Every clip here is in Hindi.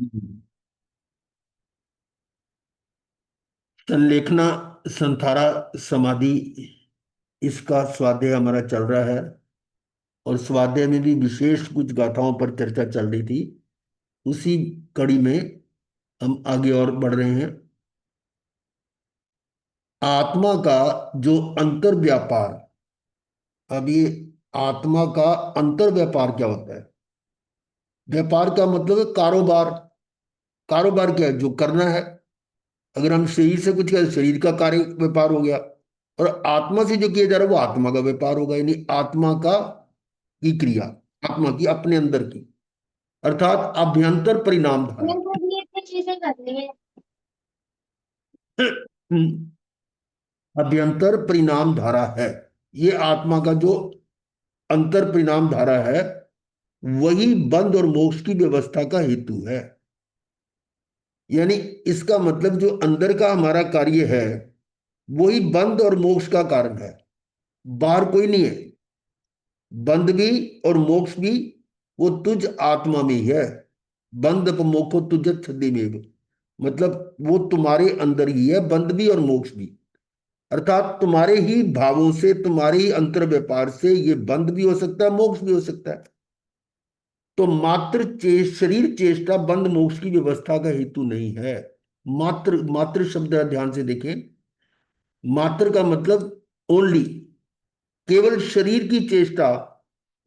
हम्म। संलेखना, संथारा, समाधि, इसका स्वाध्याय हमारा चल रहा है। और स्वाध्याय में भी विशेष कुछ गाथाओं पर चर्चा चल रही थी। उसी कड़ी में हम आगे और बढ़ रहे हैं। आत्मा का जो अंतर व्यापार, अब ये आत्मा का अंतर व्यापार क्या होता है? व्यापार का मतलब है कारोबार। कारोबार क्या है? जो करना है। अगर हम शरीर से कुछ करें, शरीर का कार्य व्यापार हो गया। और आत्मा से जो किया जा रहा है वो आत्मा का व्यापार होगा, यानी आत्मा का की क्रिया, आत्मा की अपने अंदर की, अर्थात अभ्यंतर परिणाम धारा। मैंने खुद ये इतनी चीजें करनी है। अभ्यंतर परिणाम धारा है। ये आत्मा का जो अंतर परिणाम धारा है, वही बंध और मोक्ष की व्यवस्था का हेतु है। यानी इसका मतलब जो अंदर का हमारा कार्य है, वही बंध और मोक्ष का कारण है। बाहर कोई नहीं है। बंध भी और मोक्ष भी वो तुझ आत्मा में ही है। बंध मोक्षो तुझ छद्दिमेव, मतलब वो तुम्हारे अंदर ही है, बंध भी और मोक्ष भी। अर्थात तुम्हारे ही भावों से, तुम्हारे ही अंतर व्यापार से ये बंध भी हो सकता है, मोक्ष भी हो सकता है। तो मात्र शरीर चेष्टा बंध मोक्ष की व्यवस्था का हेतु नहीं है। मात्र, मात्र शब्द है, ध्यान से देखें। मात्र का मतलब ओनली, केवल शरीर की चेष्टा,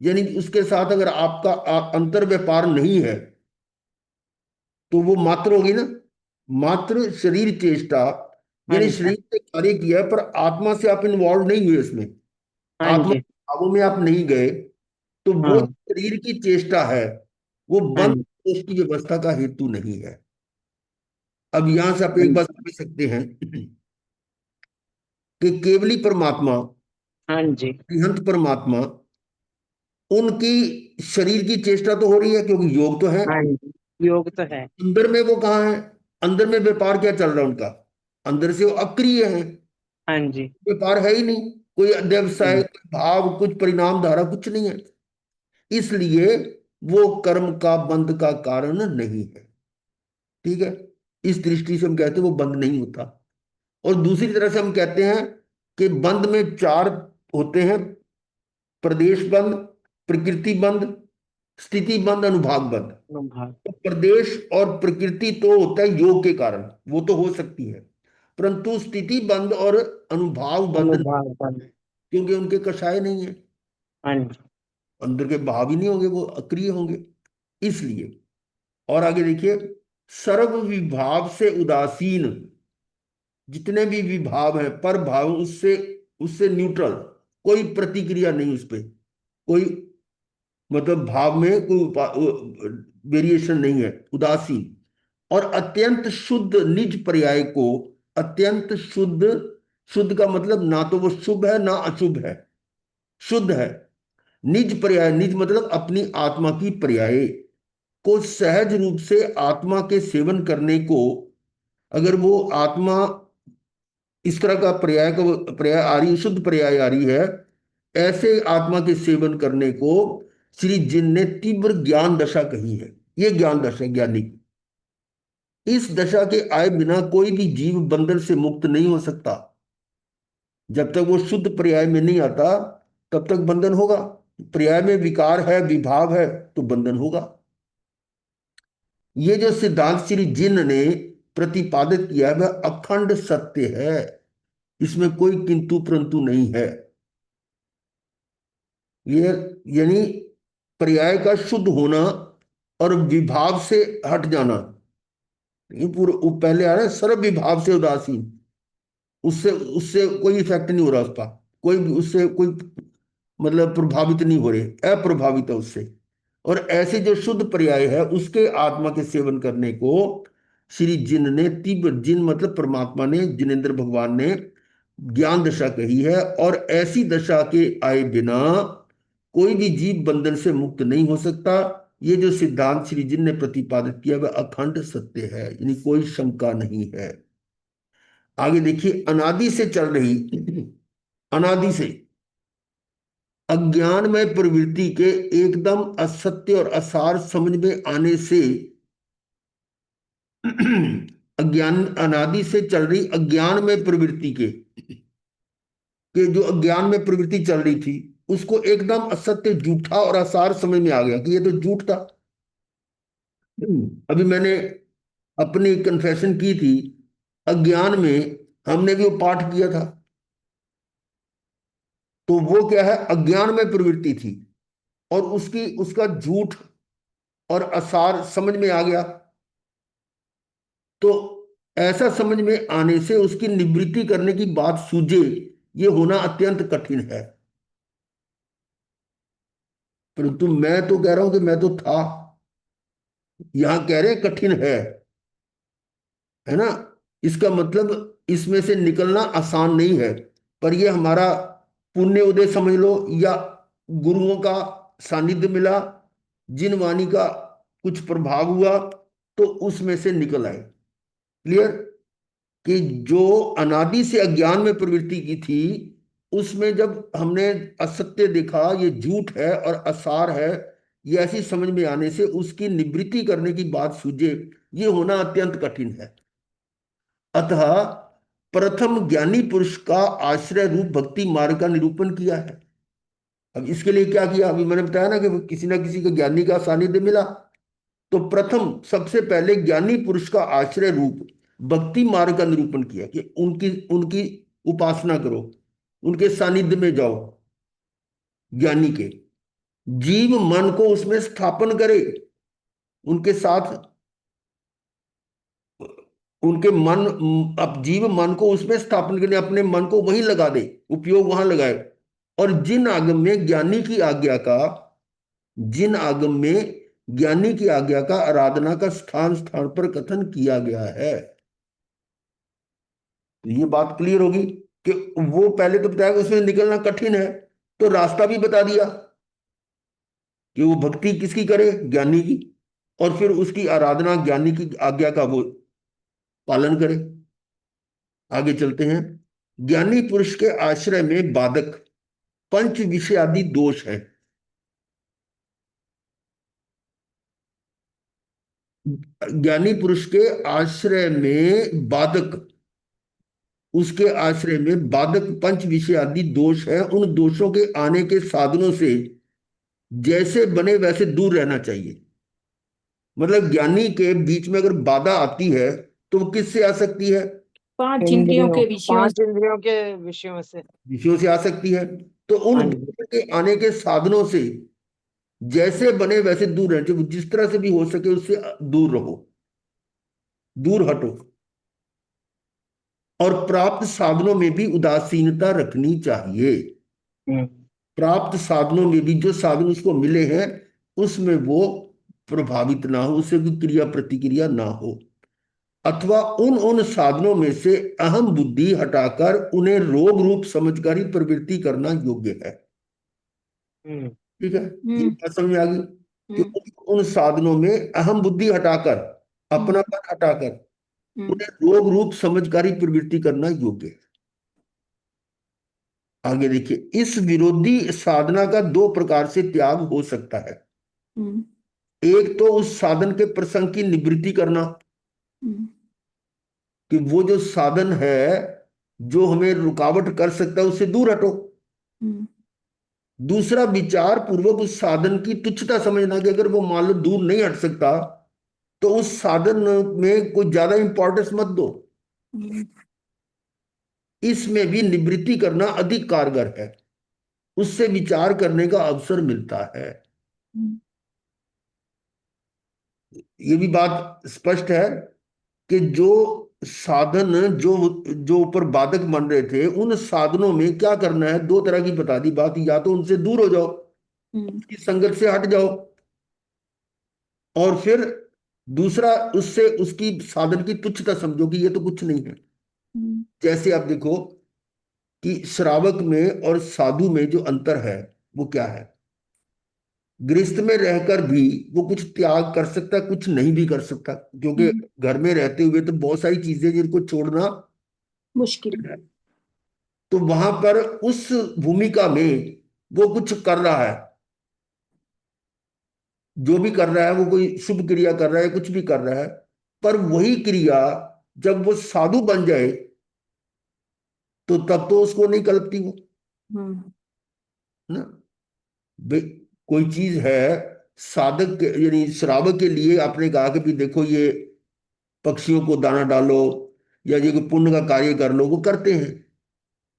यानी उसके साथ अगर आपका अंतर व्यापार नहीं है, तो वो मात्र होगी ना। मात्र शरीर चेष्टा, हाँ यानी जी। शरीर से कार्य किया है पर आत्मा से आप इन्वॉल्व नहीं हुए इसमें, हाँ आत्मा जी। के भावों में आप नहीं गए। तो वो हाँ। शरीर की चेष्टा है, वो हाँ बंध जी। उसकी व्यवस्था का हेतु नहीं है। अब यहां से आप हाँ एक जी। बात समझ सकते हैं कि केवली परमात्मा, हाँ जी। निहंत परमात्मा, उनकी शरीर की चेष्टा तो हो रही है क्योंकि योग तो है। हाँ जी, योग तो है। अंदर में वो कहाँ है? अंदर में व्यापार क्या चल रहा है उनका? अंदर से वो अक्रिय है, हाँ जी। व्यापार है ही नहीं। कोई व्यवसाय, हम्म। कोई भाव, कुछ परिणाम धारा कुछ नहीं है। इसलिए वो कर्म का बंध का कारण नहीं है। ठीक है। इस दृष्टि से हम कहते हैं वो बंध नहीं होता। और दूसरी तरह से हम कहते हैं कि बंध में चार होते हैं: प्रदेश बंध, प्रकृति बंध, स्थिति बंध, अनुभाग बंध। अनुभाग। तो प्रदेश और प्रकृति तो होता है योग के कारण, वो तो हो सकती है। परंतु स्थिति बंध और अनुभाव बंध नहीं, अनुभाग बन। क्योंकि उनके कषाय नहीं है। हाँ जी। अंदर के भाव ही नहीं होंगे, वो अक्रिय होंगे। इसलिए, और आगे देखिए, सर्व विभाव से उदासीन, जितने भी विभाव हैं, पर भाव उससे, उससे न्यूट्रल, कोई प्रतिक्रिया नहीं उस पे, कोई मतलब भाव में कोई वेरिएशन नहीं है, उदासीन। और अत्यंत शुद्ध निज पर्याय को, अत्यंत शुद्ध, शुद्ध का मतलब ना तो वो शुभ है ना अशुभ है, शुद्ध है। निज पर्याय, निज मतलब अपनी आत्मा की पर्याय को सहज रूप से आत्मा के सेवन करने को, अगर वो आत्मा इस तरह का पर्याय का पर्याय आ रही, शुद्ध पर्याय आ रही है, ऐसे आत्मा के सेवन करने को श्री जिन ने तीव्र ज्ञान दशा कही है। ये ज्ञान दशा ज्ञानी की। इस दशा के आए बिना कोई भी जीव बंधन से मुक्त नहीं हो सकता। जब तक वो शुद्ध पर्याय में नहीं आता, तब तक बंधन होगा। पर्याय में विकार है, विभाव है, तो बंधन होगा। ये जो सिद्धांत श्री जिन ने प्रतिपादित किया है, वह अखंड सत्य है। इसमें कोई किंतु परंतु नहीं है। ये, यानी पर्याय का शुद्ध होना और विभाव से हट जाना, ये पूरा वो पहले आ रहा है, सर्व विभाव से उदासीन, उससे उससे कोई इफेक्ट नहीं हो रहा उसका, कोई भी उससे कोई मतलब प्रभावित नहीं हो रहे, अप्रभावित है उससे। और ऐसे जो शुद्ध पर्याय है, उसके आत्मा के सेवन करने को श्री जिन ने तीव्र, जिन मतलब परमात्मा ने, जिनेन्द्र भगवान ने ज्ञान दशा कही है। और ऐसी दशा के आए बिना कोई भी जीव बंधन से मुक्त नहीं हो सकता। ये जो सिद्धांत श्री जिन ने प्रतिपादित किया वह अखंड सत्य है, यानी कोई शंका नहीं है। आगे देखिए, अनादि से चल रही, अनादि से अज्ञानमय प्रवृत्ति के एकदम असत्य और असार समझ में आने से अज्ञान अनादि से चल रही अज्ञान में प्रवृत्ति के जो अज्ञान में प्रवृत्ति चल रही थी, उसको एकदम असत्य, झूठा और असार समझ में आ गया कि ये तो झूठ था। अभी मैंने अपनी कन्फेशन की थी, अज्ञान में हमने भी वो पाठ किया था। तो वो क्या है, अज्ञान में प्रवृत्ति थी और उसकी उसका झूठ और असार समझ में आ गया। तो ऐसा समझ में आने से उसकी निवृत्ति करने की बात सूझे, ये होना अत्यंत कठिन है। परंतु मैं तो कह रहा हूं कि मैं तो था, यहां कह रहे हैं कठिन है ना। इसका मतलब इसमें से निकलना आसान नहीं है, पर ये हमारा पुण्य उदय समझ लो, या गुरुओं का सानिध्य मिला, जिन वाणी का कुछ प्रभाव हुआ, तो उसमें से निकल आए। क्लियर? कि जो अनादि से अज्ञान में प्रवृत्ति की थी, उसमें जब हमने असत्य देखा, ये झूठ है और असार है, ये ऐसी समझ में आने से उसकी निवृत्ति करने की बात सूझे, ये होना अत्यंत कठिन है। अतः प्रथम ज्ञानी पुरुष का आश्रय रूप भक्ति मार्ग का निरूपण किया है। अब इसके लिए क्या किया, अभी मैंने बताया ना कि किसी ना किसी को ज्ञानी का सानिध्य मिला, तो प्रथम सबसे पहले ज्ञानी पुरुष का आश्रय रूप भक्ति मार्ग का निरूपण किया कि उनकी उनकी उपासना करो, उनके सानिध्य में जाओ, ज्ञानी के। जीव मन को उसमें स्थापन करे, उनके साथ, उनके मन, अब जीव मन को उसमें स्थापन करने, अपने मन को वहीं लगा दे, उपयोग वहां लगाए। और जिन आगम में ज्ञानी की आज्ञा का, जिन आगम में ज्ञानी की आज्ञा का आराधना का स्थान स्थान पर कथन किया गया है। तो ये बात क्लियर होगी कि वो पहले तो बताया कि उसमें निकलना कठिन है, तो रास्ता भी बता दिया कि वो भक्ति किसकी करे, ज्ञानी की, और फिर उसकी आराधना ज्ञानी की आज्ञा का वो पालन करे। आगे चलते हैं। ज्ञानी पुरुष के आश्रय में बाधक पंच विषय आदि दोष है। ज्ञानी पुरुष के आश्रय में बाधक, उसके आश्रय में बाधक पंच विषय आदि दोष है। उन दोषों के आने के साधनों से जैसे बने वैसे दूर रहना चाहिए। मतलब ज्ञानी के बीच में अगर बाधा आती है, तो वो किससे आ सकती है? पांच इंद्रियों इंद्रियों, के विषयों पांच इंद्रियों के विषयों से। विषयों से आ सकती है। तो उन हाँ जी। दोषों के आने के साधनों से जैसे बने वैसे दूर रहना चाहिए, जिस तरह से भी हो सके उससे दूर रहो, दूर हटो। और प्राप्त साधनों में भी उदासीनता रखनी चाहिए। हम्म। प्राप्त साधनों में भी जो साधन उसको मिले हैं, उसमें वो प्रभावित ना हो, उससे कोई क्रिया प्रतिक्रिया ना हो। अथवा उन उन साधनों में से अहम बुद्धि हटाकर उन्हें रोग रूप समझकर ही प्रवृत्ति करना योग्य है। हम्म। ठीक है, ये हम्म बात समझ में आ गई कि हम्म उन साधनों में अहम बुद्धि हटाकर, हम्म अपनापन हटाकर हम्म उन्हें रोग रूप समझकर ही प्रवृत्ति करना योग्य है। आगे देखिए, इस विरोधी साधना का दो प्रकार से त्याग हो सकता है। हम्म एक तो उस साधन के प्रसंग की निवृत्ति करना, हम्म कि वो जो साधन है जो हमें रुकावट कर सकता है, उससे दूर हटो। हम्म दूसरा, विचार पूर्वक उस साधन की तुच्छता समझना कि अगर वो मान लो दूर नहीं हट सकता, तो उस साधन में कोई ज्यादा इंपॉर्टेंस मत दो। हम्म इसमें भी निवृत्ति करना अधिक कारगर है, उससे विचार करने का अवसर मिलता है। ये भी बात स्पष्ट है कि जो साधन जो जो ऊपर बाधक बन रहे थे, उन साधनों में क्या करना है, दो तरह की बता दी बात। या तो उनसे दूर हो जाओ, हम्म उसकी संगत से हट जाओ, और फिर दूसरा, उससे उसकी साधन की तुच्छता समझो कि ये तो कुछ नहीं है। हम्म जैसे आप देखो कि श्रावक में और साधु में जो अंतर है, वो क्या है। गृहस्थ में रहकर भी वो कुछ त्याग कर सकता है, कुछ नहीं भी कर सकता, क्योंकि हम्म, घर में रहते हुए तो बहुत सारी चीजें जिनको छोड़ना। मुश्किल। तो वहां पर उस भूमिका में वो कुछ कर रहा है, जो भी कर रहा है वो कोई शुभ क्रिया कर रहा है, कुछ भी कर रहा है, पर वही क्रिया जब वो साधु बन जाए तो तब तो उसको नहीं कल्पती वो, ना। भाई कोई चीज है, साधक के यानी श्रावक के लिए आपने कहा कि भी देखो ये पक्षियों को दाना डालो या ये कोई पुण्य का कार्य कर लो, वो करते हैं,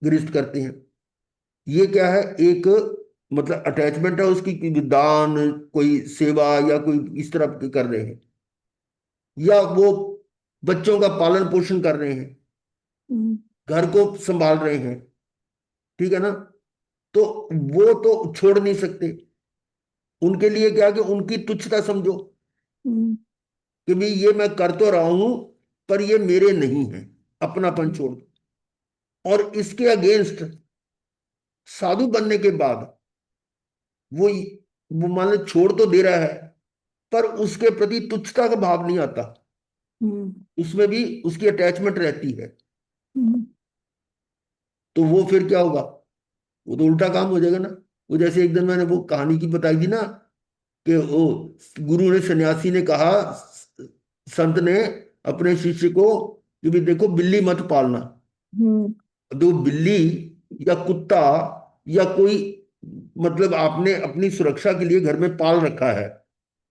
गृहस्थ करते हैं। ये क्या है, एक मतलब अटैचमेंट है उसकी कि दान, कोई सेवा या कोई इस तरह की कर रहे हैं, या वो बच्चों का पालन पोषण कर रहे हैं, घर को संभाल रहे हैं, ठीक है ना। तो वो तो छोड़ नहीं सकते। उनके लिए क्या कि उनकी तुच्छता समझो कि भाई ये मैं कर तो रहा हूं पर ये मेरे नहीं है, अपनापन छोड़ दो। और इसके अगेंस्ट साधु बनने के बाद वो वो मान लो छोड़ तो दे रहा है पर उसके प्रति तुच्छता का भाव नहीं आता, उसमें भी उसकी अटैचमेंट रहती है। तो वो फिर क्या होगा, वो तो उल्टा काम हो जाएगा ना। वो जैसे एक दिन मैंने वो कहानी की बताई थी ना कि वो गुरु ने, सन्यासी ने कहा, संत ने अपने शिष्य को कि भी देखो बिल्ली मत पालना। तो बिल्ली या कुत्ता या कोई मतलब आपने अपनी सुरक्षा के लिए घर में पाल रखा है,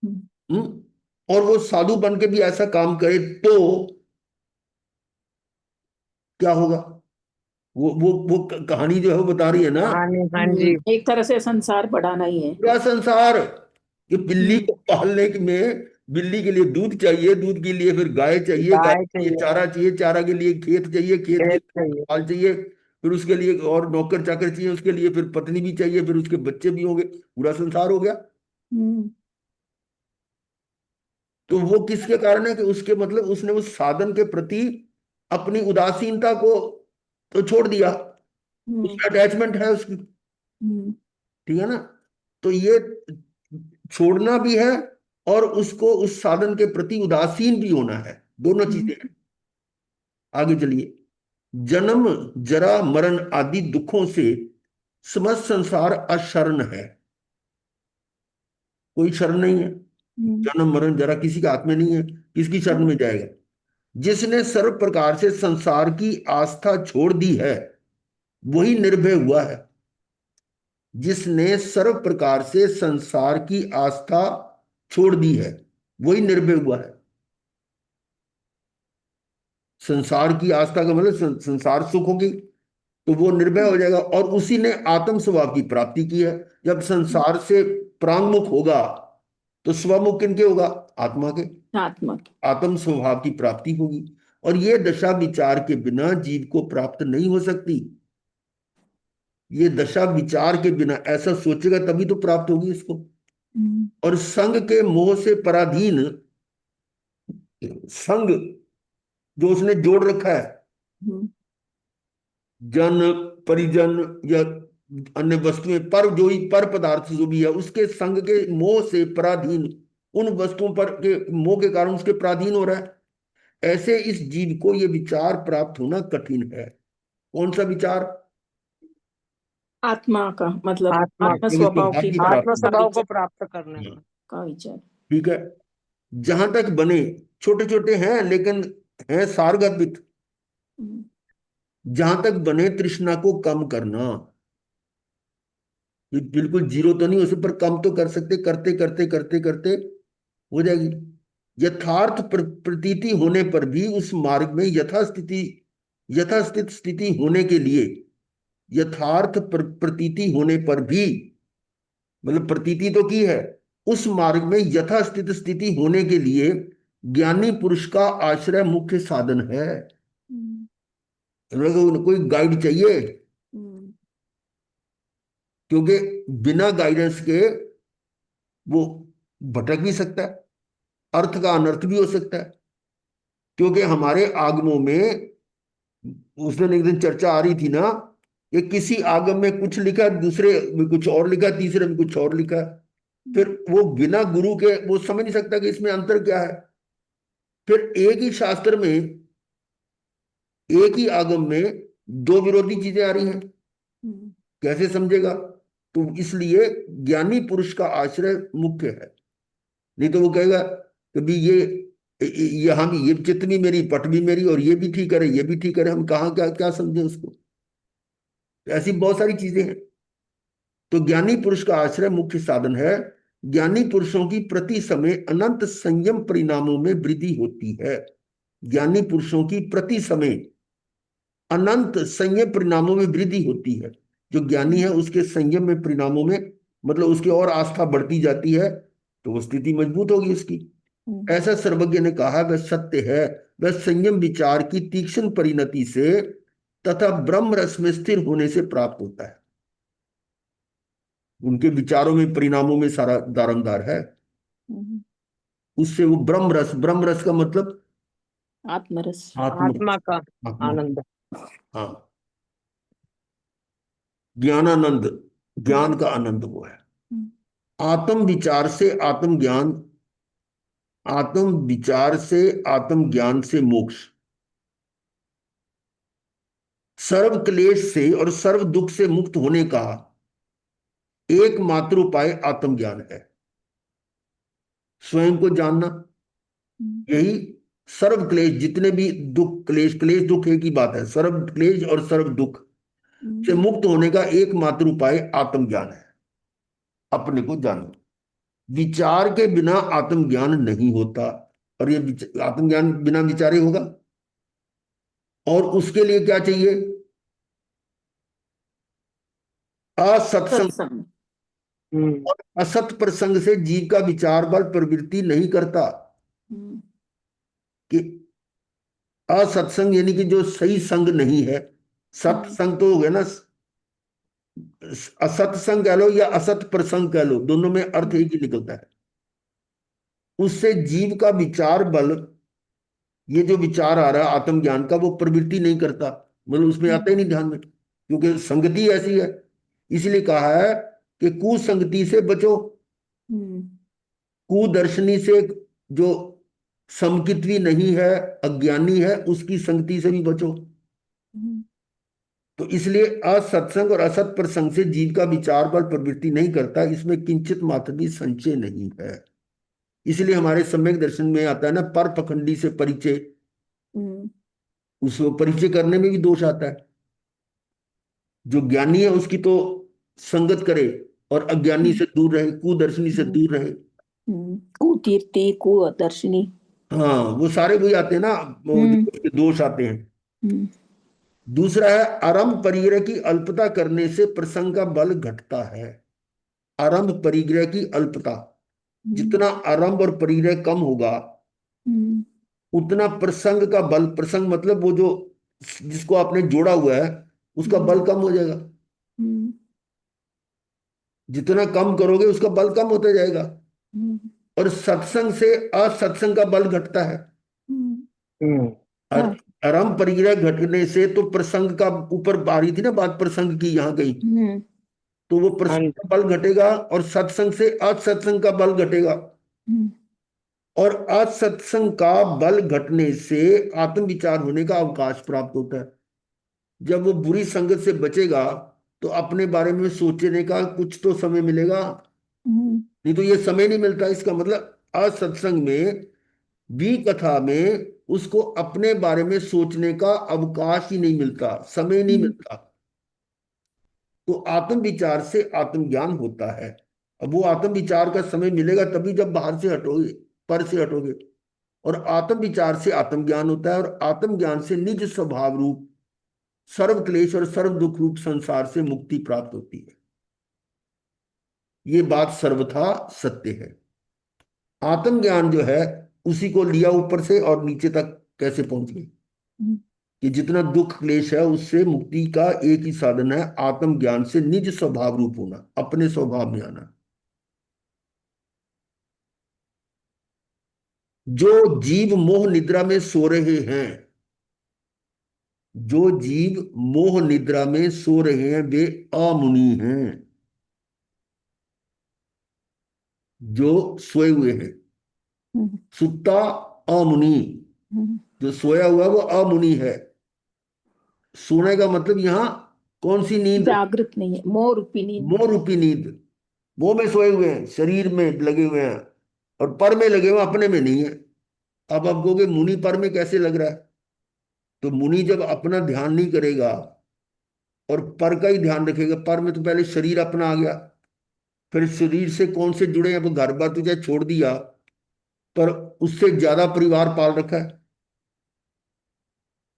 हम्म, और वो साधु बन के भी ऐसा काम करे तो क्या होगा। वो कहानी जो है वो बता रही है ना, हाँ हाँ जी। एक तरह से संसार बढ़ाना ही है। पूरा संसार कि बिल्ली को पालने में बिल्ली के लिए दूध चाहिए, दूध के लिए फिर गाय चाहिए, गाय गाय के लिए चाहिए, चारा चाहिए, चारा के लिए खेत चाहिए, खेत के खेत लिए चाहिए। माल चाहिए, फिर उसके लिए और नौकर चाकर चाहिए, उसके लिए फिर पत्नी भी चाहिए, फिर उसके बच्चे भी होंगे, पूरा संसार हो गया। हम्म तो वो किसके कारण है कि उसके मतलब उसने उस साधन के प्रति अपनी उदासीनता को तो छोड़ दिया, हम्म उसमें अटैचमेंट है उसकी, हम्म ठीक है ना। तो ये छोड़ना भी है और उसको उस साधन के प्रति उदासीन भी होना है, दोनों चीजें हैं। आगे चलिए। जन्म जरा मरण आदि दुखों से समस्त संसार अशरण है, कोई शरण नहीं है। जन्म मरण जरा किसी के हाथ में नहीं है, किसकी शरण में जाएगा। जिसने सर्व प्रकार से संसार की आस्था छोड़ दी है वही निर्भय हुआ है। जिसने सर्व प्रकार से संसार की आस्था छोड़ दी है वही निर्भय हुआ है। संसार की आस्था का मतलब संसार सुख होगी तो वो निर्भय हो जाएगा, और उसी ने आत्म स्वभाव की प्राप्ति की है। जब संसार से प्रांगमुख होगा तो स्वमुख किनके होगा, आत्मा के, आत्मा की। आत्म स्वभाव की प्राप्ति होगी। और ये दशा विचार के बिना जीव को प्राप्त नहीं हो सकती। ये दशा विचार के बिना, ऐसा सोचेगा तभी तो प्राप्त होगी इसको। और संग के मोह से पराधीन, संग जो उसने जोड़ रखा है, हम्म जन, परिजन या अन्य वस्तुएं, पर जो ही पर पदार्थ जो भी है उसके संग के मोह से पराधीन, उन वस्तुओं पर के मोह के कारण उसके पराधीन हो रहा है। ऐसे इस जीव को ये विचार प्राप्त होना कठिन है। कौन सा विचार, आत्मा का मतलब आत्मा, आत्म आत्म स्वभाव स्वभाव की की आत्म प्राप्ति। का स्वभाव को विचार। प्राप्त करने हाँ, का। का विचार। ठीक है। जहां तक बने, छोटे छोटे हैं लेकिन हैं सारगर्भित। हम्म जहां तक बने तृष्णा को कम करना, ये बिल्कुल जीरो तो नहीं हो सकता पर कम तो कर सकते, करते करते करते करते हो जाएगी। यथार्थ प्रतीति होने पर भी उस मार्ग में यथास्थिति, यथास्थित स्थिति होने के लिए, यथार्थ प्रतीति होने पर भी, मतलब प्रतीति तो की है, उस मार्ग में यथास्थित स्थिति होने के लिए ज्ञानी पुरुष का आश्रय मुख्य साधन है। हम्म कोई गाइड चाहिए, हम्म क्योंकि बिना गाइडेंस के वो भटक भी सकता है, अर्थ का अनर्थ भी हो सकता है। क्योंकि हमारे आगमों में उस दिन एक दिन चर्चा आ रही थी ना कि किसी आगम में कुछ लिखा है, दूसरे में कुछ और लिखा है, तीसरे में कुछ और लिखा है। फिर वो बिना गुरु के वो समझ नहीं सकता कि इसमें अंतर क्या है। फिर एक ही शास्त्र में, एक ही आगम में दो विरोधी चीजें आ रही हैं, हम्म कैसे समझेगा। तो इसलिए ज्ञानी पुरुष का आश्रय मुख्य है। नहीं तो वो कहेगा कि भी ये ये हम, ये चित्त भी मेरी, पट भी मेरी, और ये भी ठीक करे, ये भी ठीक करे, हम कहाँ क्या क्या समझे उसको। ऐसी बहुत सारी चीजें हैं। तो ज्ञानी पुरुष का आश्रय मुख्य साधन है। ज्ञानी पुरुषों की प्रति समय अनंत संयम परिणामों में वृद्धि होती है। ज्ञानी पुरुषों की प्रति समय अनंत संयम परिणामों में वृद्धि होती है। जो ज्ञानी है उसके संयम में परिणामों में, मतलब उसकी और आस्था बढ़ती जाती है, तो वो स्थिति मजबूत होगी उसकी। ऐसा सर्वज्ञ ने कहा, वह सत्य है। वह संयम विचार की तीक्ष्ण परिणति से तथा ब्रह्म रस में स्थिर होने से प्राप्त होता है। उनके विचारों में, परिणामों में सारा दारोमदार है। उससे वो ब्रह्म रस, ब्रह्म रस का मतलब आत्मरस। आत्म, आत्मा का आत्मा, आनंद। हाँ, ज्ञानानंद, ज्ञान का आनंद वो है। आत्म विचार से आत्मज्ञान, आत्म विचार से आत्मज्ञान से मोक्ष, सर्व क्लेश से और सर्व दुख से मुक्त होने का एकमात्र उपाय आत्मज्ञान है। स्वयं को जानना, यही सर्व क्लेश, जितने भी दुख, क्लेश, क्लेश दुख एक ही बात है, सर्व क्लेश और सर्व दुख से मुक्त होने का एकमात्र उपाय आत्मज्ञान है। अपने को जानो। विचार के बिना आत्मज्ञान नहीं होता, और ये आत्मज्ञान बिना विचारे होगा। और उसके लिए क्या चाहिए? असत्संग। सत्संग। हम्म। और असत प्रसंग से जीव का विचार बल प्रवृत्ति नहीं करता। कि असत्संग यानी कि जो सही संग नहीं है। सत्संग तो हो गया ना, असत्संग कह लो या असत प्रसंग कह लो, दोनों में अर्थ एक ही निकलता है। उससे जीव का विचार बल, ये जो विचार आ रहा है आत्मज्ञान का, वो प्रवृत्ति नहीं करता, मतलब उसमें आता ही नहीं ध्यान में, क्योंकि संगति ऐसी है। इसलिए कहा है कि कुसंगति से बचो। कुदर्शनी से, जो समकित्वी नहीं है, अज्ञानी है, उसकी संगति से भी बचो। तो इसलिए असत्संग और असत प्रसंग से जीव का विचार बल प्रवृत्ति नहीं करता, इसमें किंचित मात्र भी संशय नहीं है। इसलिए हमारे सम्यक दर्शन में आता है ना, पर पखंडी से परिचय, उसको परिचय करने में भी दोष आता है। जो ज्ञानी है उसकी तो संगत करे, और अज्ञानी से दूर रहे, कुदर्शनी से दूर रहे। कुकीर्ति, कुदर्शनी। हाँ, वो सारे वही आते हैं ना, वो जो उसके दोष आते हैं। दूसरा है आरंभ परिग्रह की अल्पता करने से प्रसंग का बल घटता है। आरंभ परिग्रह की अल्पता, जितना आरंभ और परिग्रह कम होगा उतना प्रसंग का बल, प्रसंग मतलब वो जो जिसको आपने जोड़ा हुआ है उसका बल कम हो जाएगा। जितना कम करोगे उसका बल कम होता जाएगा। और सत्संग से असत्संग का बल घटता है। हम्म। और आरंभ परिग्रह घटने से तो प्रसंग का, ऊपर आ रही थी ना बात प्रसंग की, यहाँ गई, तो वो हाँ प्रसंग जी। का बल घटेगा, और सत्संग से असत्संग का बल घटेगा। और असत्संग का बल घटने से आत्मविचार होने का अवकाश प्राप्त होता है। जब वो बुरी संगत से बचेगा तो अपने बारे में सोचने का कुछ तो समय मिलेगा, नहीं तो ये समय नहीं मिलता। इसका मतलब असत्संग में, भी कथा में, उसको अपने बारे में सोचने का अवकाश ही नहीं मिलता, समय नहीं मिलता। तो आत्म विचार से आत्मज्ञान होता है। अब वो आत्म विचार का समय मिलेगा तभी जब बाहर से हटोगे, पर से हटोगे। और आत्म विचार से आत्मज्ञान होता है, और आत्मज्ञान से निज स्वभाव रूप सर्व क्लेश और सर्व दुख रूप संसार से मुक्ति प्राप्त होती है। ये बात सर्वथा सत्य है। आत्मज्ञान जो है उसी को लिया ऊपर से और नीचे तक कैसे पहुंच गए, कि जितना दुख क्लेश है उससे मुक्ति का एक ही साधन है, आत्मज्ञान से निज स्वभाव रूप होना, अपने स्वभाव में आना। जो जीव मोह निद्रा में सो रहे हैं, जो जीव मोह निद्रा में सो रहे हैं वे अमुनि हैं। जो सोए हुए हैं, सुत्ता अमुनि, जो सोया हुआ है वो अमुनि है। सोने का मतलब यहां कौन सी नींद? जागृत नहीं है, मोह रूपी नींद। मोह रूपी नींद। मोह में सोए हुए हैं, शरीर में लगे हुए हैं, और पर में लगे हुए हैं, अपने में नहीं है। अब आप कहोगे मुनि पर में कैसे लग रहा है? तो मुनि जब अपना ध्यान नहीं करेगा और पर का ही ध्यान रखेगा, पर में तो पहले शरीर अपना आ गया, फिर शरीर से कौन से जुड़े हैं, वो घर बार तुझे छोड़ दिया, पर उससे ज्यादा परिवार पाल रखा है,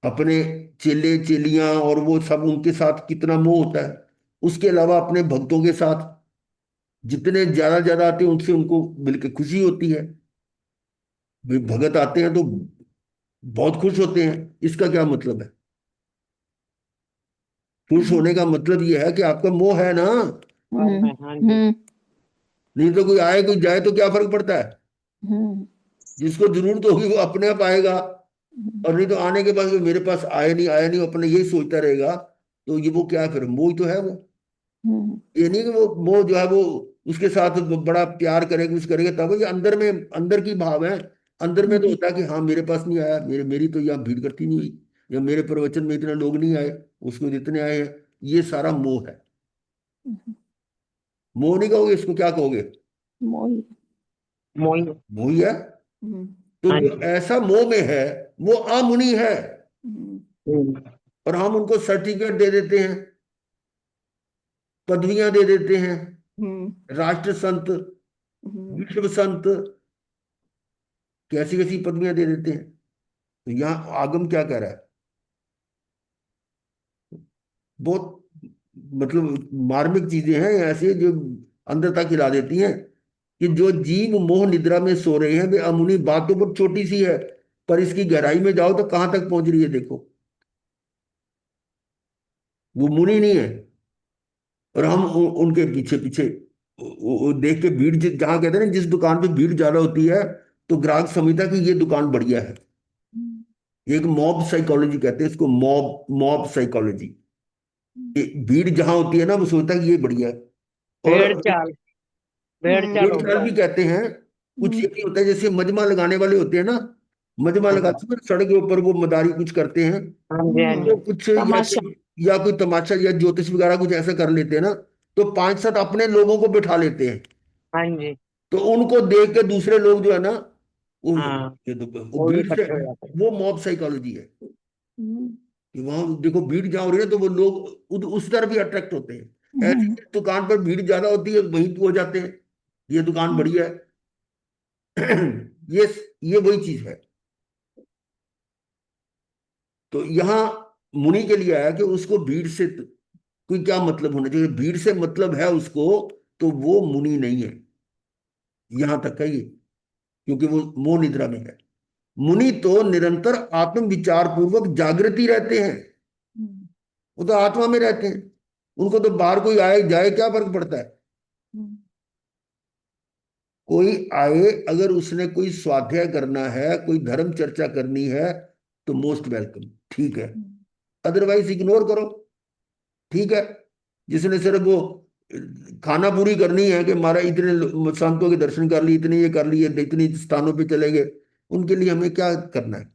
अपने चेले चेलियां और वो सब, उनके साथ कितना मोह होता है। उसके अलावा अपने भक्तों के साथ जितने ज्यादा ज्यादा आते हैं उनसे उनको मिलकर खुशी होती है। भाई भगत आते हैं तो बहुत खुश होते हैं, इसका क्या मतलब है? खुश होने का मतलब ये है कि आपका मोह है ना। हाँ हम्म हाँ जी। हम्म नहीं तो कोई आए कोई जाए तो क्या फर्क पड़ता है? हम्म जिसको जरूरत होगी वो अपने आप आएगा, और नहीं तो आने के बाद वो मेरे पास आया नहीं आया नहीं, वो अपने यही सोचता रहेगा। तो ये वो क्या है फिर? मोह ही तो है वो। हम्म ये नहीं कि वो मोह जो है वो उसके साथ बड़ा प्यार करेगा कुछ करेगा, तब ये अंदर में, अंदर की भाव है। अंदर में तो हम्म होता है कि हाँ मेरे पास नहीं आया, मेरी तो यहाँ भीड़ इकट्ठी नहीं हुई, या मेरे प्रवचन में इतने लोग नहीं आए, उसको जितने आए हैं। ये सारा मोह है। मोह नहीं कहोगे, इसको क्या कहोगे? मोही। मोही। मोह ही है। हम्म तो हाँ जो जी। ऐसा मोह में है वो अमुनि है। हम्म हम्म, और हम उनको सर्टिफिकेट दे देते हैं, पदवियां दे देते हैं, हम्म राष्ट्र संत, हम्म विश्व संत, कैसी कैसी पदवियां दे देते हैं। तो यहाँ आगम क्या कह रहा है? बहुत मतलब मार्मिक चीजें हैं ऐसे जो अंदर तक हिला देती हैं, कि जो जीव मोह निद्रा में सो रहे हैं वे अमुनी। बात तो बहुत छोटी सी है, पर इसकी गहराई में जाओ तो कहां तक पहुंच रही है देखो। वो मुनि नहीं है, और हम उनके पीछे पीछे देख के भीड़, जहां कहते हैं ना जिस दुकान पे भीड़ ज्यादा होती है तो ग्राहक समझता है कि ये दुकान बढ़िया है। एक मॉब साइकोलॉजी कहते हैं इसको, मॉब मॉब साइकोलॉजी। भीड़ जहां होती है ना वो सोचता है कि ये बढ़िया है। और भेड़ चाल। भेड़ चाल भेड़ हो चाल गया। भी कहते हैं। कुछ ये भी होता है जैसे मजमा लगाने वाले होते हैं ना, मजमा हाँ लगाते हैं सड़क के ऊपर, वो मदारी कुछ करते हैं, हाँ जी। हाँ तो जी। कुछ तमाशा। या कोई तमाशा या ज्योतिष वगैरह कुछ ऐसा कर लेते हैं ना, तो पांच सात अपने लोगों को बिठा लेते हैं। हाँ जी। तो उनको देख के दूसरे लोग जो है ना, वो हाँ, ये तो वो भी भीड़ से, इकट्ठे हो जाते हैं। वो मॉब साइकोलॉजी है। हम्म कि वहां देखो भीड़ जहाँ हो रही है तो वो लोग उस तरफ भी अट्रैक्ट होते हैं। ऐसी हम्म जिस दुकान पर भीड़ ज्यादा होती है वहीं हो जाते हैं, ये दुकान बढ़िया है। ये ये वही चीज है। तो यहाँ मुनि के लिए आया कि उसको भीड़ से कोई क्या मतलब होना चाहिए, भीड़ से मतलब है उसको, तो वो मुनि नहीं है। यहां तक है ये, क्योंकि वो मोह निद्रा में है। मुनि तो निरंतर आत्म विचार पूर्वक जागृति रहते हैं। हम्म वो तो आत्मा में रहते हैं, उनको तो बाहर कोई आए जाए क्या फर्क पड़ता है? हम्म कोई आए, अगर उसने कोई स्वाध्याय करना है, कोई धर्म चर्चा करनी है, तो मोस्ट वेलकम, ठीक है। अदरवाइज इग्नोर करो, ठीक है। जिसने सिर्फ वो खाना पूरी करनी है कि हमारा इतने संतों के दर्शन कर लिए, इतने ये कर लिए, इतने स्थानों पे चले गए, उनके लिए हमें क्या करना है?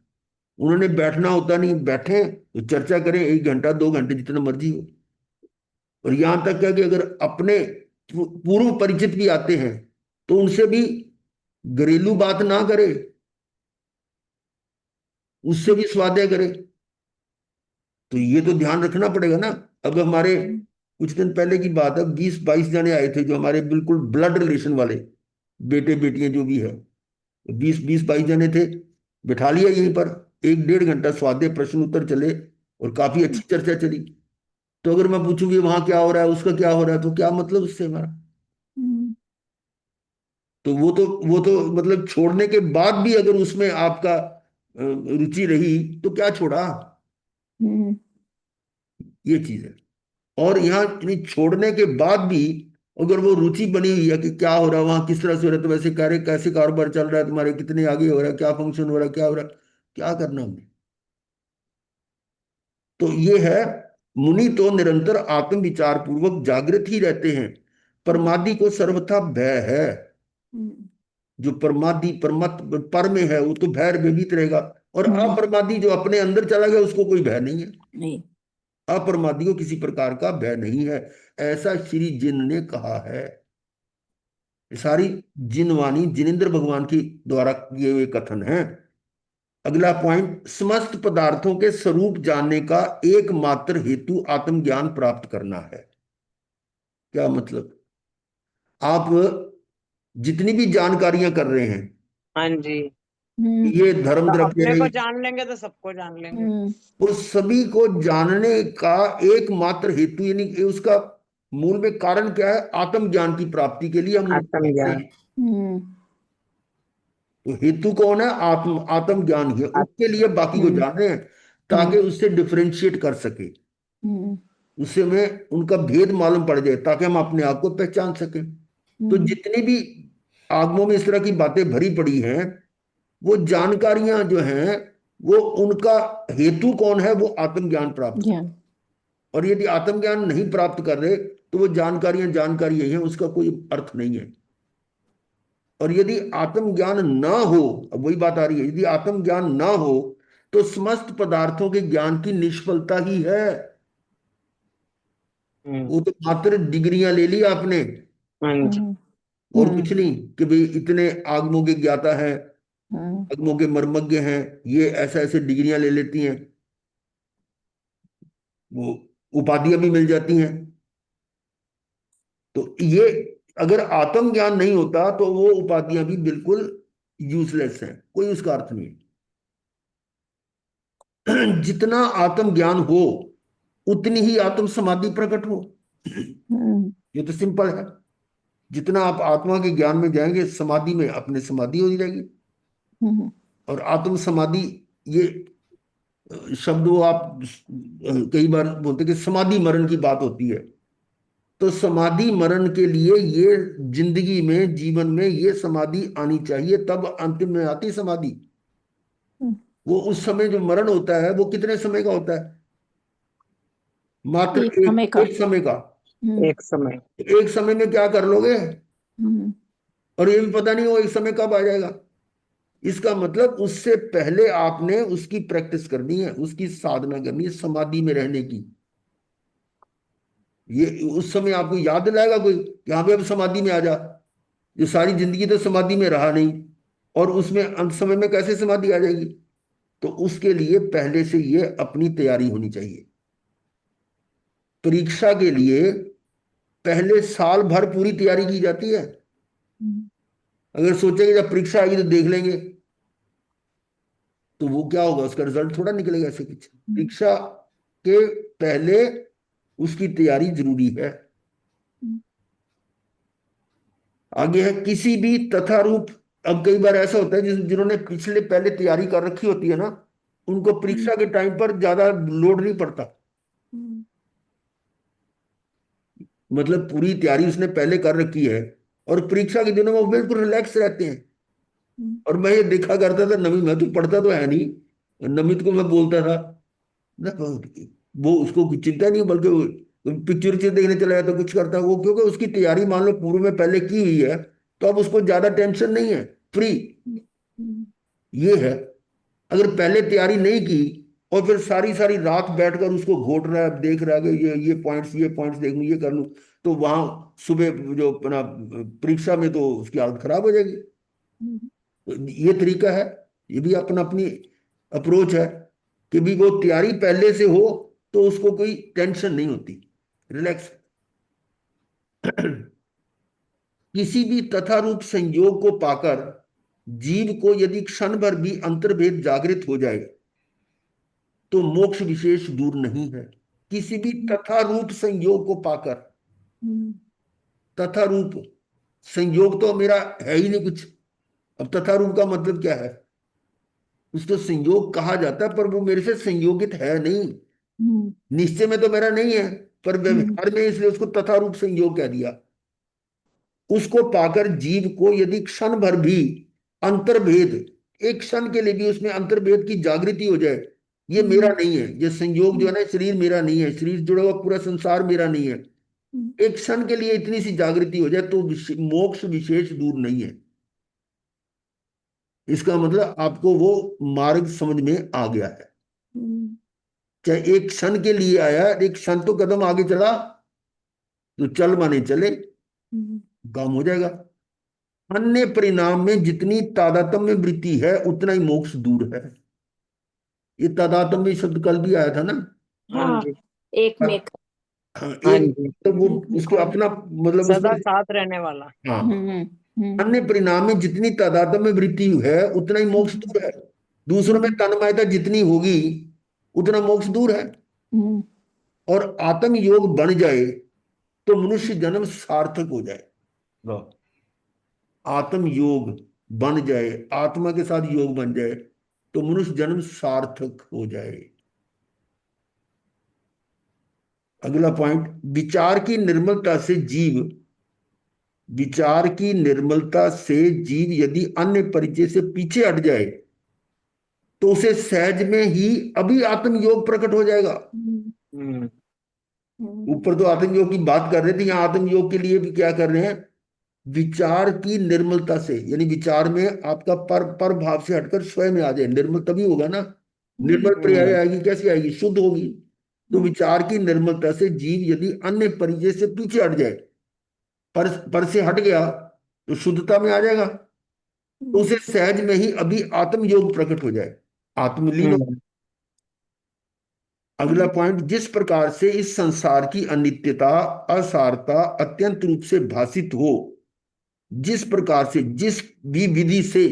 उन्होंने बैठना होता नहीं, बैठे तो चर्चा करें 1 घंटा 2 घंटे जितना मर्जी हो। और यहां तक है कि अगर अपने पूर्व परिचित भी आते हैं तो उनसे भी घरेलू बात ना करे, उससे भी स्वाध्याय करे। तो ये तो ध्यान रखना पड़ेगा ना। अब हमारे कुछ दिन पहले की बात है, 20-22 जने आए थे जो हमारे बिल्कुल ब्लड रिलेशन वाले, बेटे बेटियां जो भी है, 20-22 जने थे। बिठा लिया यहीं पर, 1-1.5 घंटा स्वाध्याय प्रश्न उत्तर चले, और काफी अच्छी चर्चा चली। तो अगर मैं पूछूं कि वहां क्या हो रहा है, उसका क्या हो रहा है, तो क्या मतलब उससे हमारा? तो वो तो मतलब छोड़ने के बाद भी अगर उसमें आपका रुचि रही तो क्या छोड़ा? हम्म ये चीज है। और यहाँ यानी छोड़ने के बाद भी अगर वो रुचि बनी हुई है कि क्या हो रहा है वहां, किस तरह से हो रहा है, तो वैसे कह रहे कैसे कारोबार चल रहा है तुम्हारे, कितने आगे हो रहा है, क्या फंक्शन हो रहा है, क्या हो रहा है, क्या करना हमने? तो ये है, मुनि तो निरंतर आत्म विचार पूर्वक जागृत ही रहते हैं। परमादि को सर्वथा भय है। जो परमादि परमत पर में है वो तो भय भयभीत रहेगा। और अप्रमादी जो अपने अंदर चला गया उसको कोई भय नहीं है। नहीं। अप्रमादी को किसी प्रकार का भय नहीं है, ऐसा श्री जिन ने कहा है। ये सारी जिनवाणी जिनेन्द्र भगवान की द्वारा किए हुए कथन हैं। अगला पॉइंट, समस्त पदार्थों के स्वरूप जानने का एकमात्र हेतु आत्मज्ञान प्राप्त करना है। क्या मतलब? आप जितनी भी जानकारियां कर रहे हैं, हाँ जी। ये धर्म तो द्रव्य अपने है, को जान लेंगे तो सबको जान लेंगे। वो सभी को जानने का एकमात्र हेतु, यानी कि उसका मूल में कारण क्या है? आत्मज्ञान की प्राप्ति के लिए हम उनको जानते आत्मज्ञान। हैं। तो हेतु कौन है? आत्मज्ञान ही है, उसके लिए बाकी को जान रहे हैं ताकि उससे डिफरेंशिएट कर सके, उससे में उनका भेद मालूम पड़ जाए, ताकि हम अपने आप को पहचान सकें। तो जितनी भी आगमों में इस तरह की बातें भरी पड़ी हैं, वो जानकारियां जो हैं, वो उनका हेतु कौन है? वो आत्मज्ञान प्राप्त। और यदि आत्मज्ञान नहीं प्राप्त कर रहे तो वो जानकारियां जानकारी यही है, उसका कोई अर्थ नहीं है। और यदि आत्मज्ञान ना हो, अब वही बात आ रही है, यदि आत्मज्ञान ना हो तो समस्त पदार्थों के ज्ञान की निष्फलता ही है। वो तो मात्र डिग्रियां ले ली आपने, हाँ जी। और कुछ नहीं, कि भाई इतने आगमों के ज्ञाता है, हाँ। आगमों के मर्मज्ञ हैं, ये ऐसा ऐसे डिग्रियां ले लेती हैं, वो उपाधियां भी मिल जाती हैं। तो ये, अगर आत्मज्ञान नहीं होता तो वो उपाधियां भी बिल्कुल यूजलेस हैं, कोई उसका अर्थ नहीं है। जितना आत्मज्ञान हो उतनी ही आत्म समाधि प्रकट हो। ये तो सिंपल है। जितना आप आत्मा के ज्ञान में जाएंगे, समाधि में, अपने समाधि हो जाएगी। और आत्म समाधि, ये शब्द वो आप कई बार बोलते कि समाधि मरण की बात होती है। तो समाधि मरण के लिए ये जिंदगी में, जीवन में ये समाधि आनी चाहिए, तब अंतिम में आती समाधि। वो उस समय जो मरण होता है वो कितने समय का होता है? मात्र एक समय का। एक समय का। एक समय। एक समय में क्या कर लोगे? और ये भी पता नहीं वो एक समय कब आ जाएगा। इसका मतलब उससे पहले आपने उसकी प्रैक्टिस करनी है, उसकी साधना करनी है, समाधि में रहने की। ये उस समय आपको याद दिलाएगा कोई, यहाँ पे अब समाधि में आ जा। जो सारी जिंदगी तो समाधि में रहा नहीं, और उसमें अंत समय में कैसे समाधि आ जाएगी? तो उसके लिए पहले से ये अपनी तैयारी होनी चाहिए। परीक्षा के लिए पहले साल भर पूरी तैयारी की जाती है। अगर सोचेंगे जब परीक्षा आएगी तो देख लेंगे, तो वो क्या होगा? उसका रिजल्ट थोड़ा निकलेगा ऐसे कुछ। परीक्षा के पहले उसकी तैयारी जरूरी है। आगे है, किसी भी तथा रूप। अब कई बार ऐसा होता है जिन्होंने पिछले पहले तैयारी कर रखी होती है ना, उनको परीक्षा के टाइम पर ज्यादा लोड नहीं पड़ता। मतलब पूरी तैयारी उसने पहले कर रखी है, और परीक्षा के दिनों में वो बिल्कुल रिलैक्स रहते हैं। और मैं ये देखा करता था, नमी, मैं तो पढ़ता तो है नहीं, नमित को मैं बोलता था ना, वो उसको कुछ चिंता नहीं, बल्कि पिक्चर देखने चला जाता, कुछ करता वो, क्योंकि उसकी तैयारी मान लो पूर्व में पहले की हुई है, तो अब उसको ज्यादा टेंशन नहीं है, फ्री। ये है। अगर पहले तैयारी नहीं की और फिर सारी सारी रात बैठकर उसको घोट रहा है, देख रहा है कि ये पॉइंट्स देख लूं, ये कर लूं, तो वहां सुबह जो अपना परीक्षा में तो उसकी हालत खराब हो जाएगी। तो ये तरीका है, ये भी अपना अपनी अप्रोच है, कि भी वो तैयारी पहले से हो तो उसको कोई टेंशन नहीं होती, रिलैक्स। किसी भी तथा रूप संयोग को पाकर जीव को यदि क्षण भर भी अंतर्भेद जागृत हो जाए तो मोक्ष विशेष दूर नहीं है। किसी भी तथा रूप संयोग को पाकर, तथा रूप संयोग तो मेरा है ही नहीं कुछ। अब तथा रूप का मतलब क्या है? उसको संयोग कहा जाता है, पर वो मेरे से संयोगित है नहीं। निश्चय में तो मेरा नहीं है, पर व्यवहार में, इसलिए उसको तथा रूप संयोग कह दिया। उसको पाकर जीव को यदि क्षण भर भी अंतर्भेद, एक क्षण के लिए भी उसमें अंतर्भेद की जागृति हो जाए, ये मेरा नहीं है, ये संयोग जो है ना, शरीर मेरा नहीं है, शरीर जुड़ा हुआ पूरा संसार मेरा नहीं है, एक क्षण के लिए इतनी सी जागृति हो जाए तो मोक्ष विशेष दूर नहीं है। इसका मतलब आपको वो मार्ग समझ में आ गया है। चाहे एक क्षण के लिए आया, एक क्षण तो कदम आगे चला, तो चल माने चले, काम हो जाएगा। अन्य परिणाम में जितनी तादात्म्य वृत्ति है उतना ही मोक्ष दूर है। ये तादात्म्य शब्द कल भी आया था ना। हाँ हाँ, जी। एक में एक। हाँ, हाँ एक जी। तो वो एक में उसको कौन। अपना मतलब उसमें। सदा साथ रहने वाला। हाँ, हम्म। अन्य परिणाम में जितनी तादाद में वृद्धि है उतना ही मोक्ष दूर है। दूसरों में तन्मयता जितनी होगी उतना मोक्ष दूर है। हम्म। और आत्म योग बन जाए तो मनुष्य जन्म सार्थक हो जाए। लो, आत्म योग बन जाए, आत्मा के साथ योग बन जाए तो मनुष्य जन्म सार्थक हो जाए। अगला पॉइंट, विचार की निर्मलता से जीव, विचार की निर्मलता से जीव यदि अन्य परिचय से पीछे हट जाए तो उसे सहज में ही अभी आत्मयोग प्रकट हो जाएगा। हम्म। ऊपर तो आत्मयोग की बात कर रहे थे, यहाँ आत्मयोग के लिए भी क्या कर रहे हैं, विचार की निर्मलता से, यानी विचार में आपका पर भाव से हटकर स्वयं में आ जाए। निर्मल तभी होगा ना, निर्मल पर्याय आएगी, कैसी आएगी, शुद्ध होगी। तो विचार की निर्मलता से जीव यदि अन्य परिचय से पीछे हट जाए, पर से हट गया तो शुद्धता में आ जाएगा, तो उसे सहज में ही अभी आत्मयोग प्रकट हो जाए, आत्मलीन हो। हम्म। अगला पॉइंट, जिस प्रकार से इस संसार की अनित्यता, असारता अत्यंत रूप से भासित हो, जिस प्रकार से, जिस भी विधि से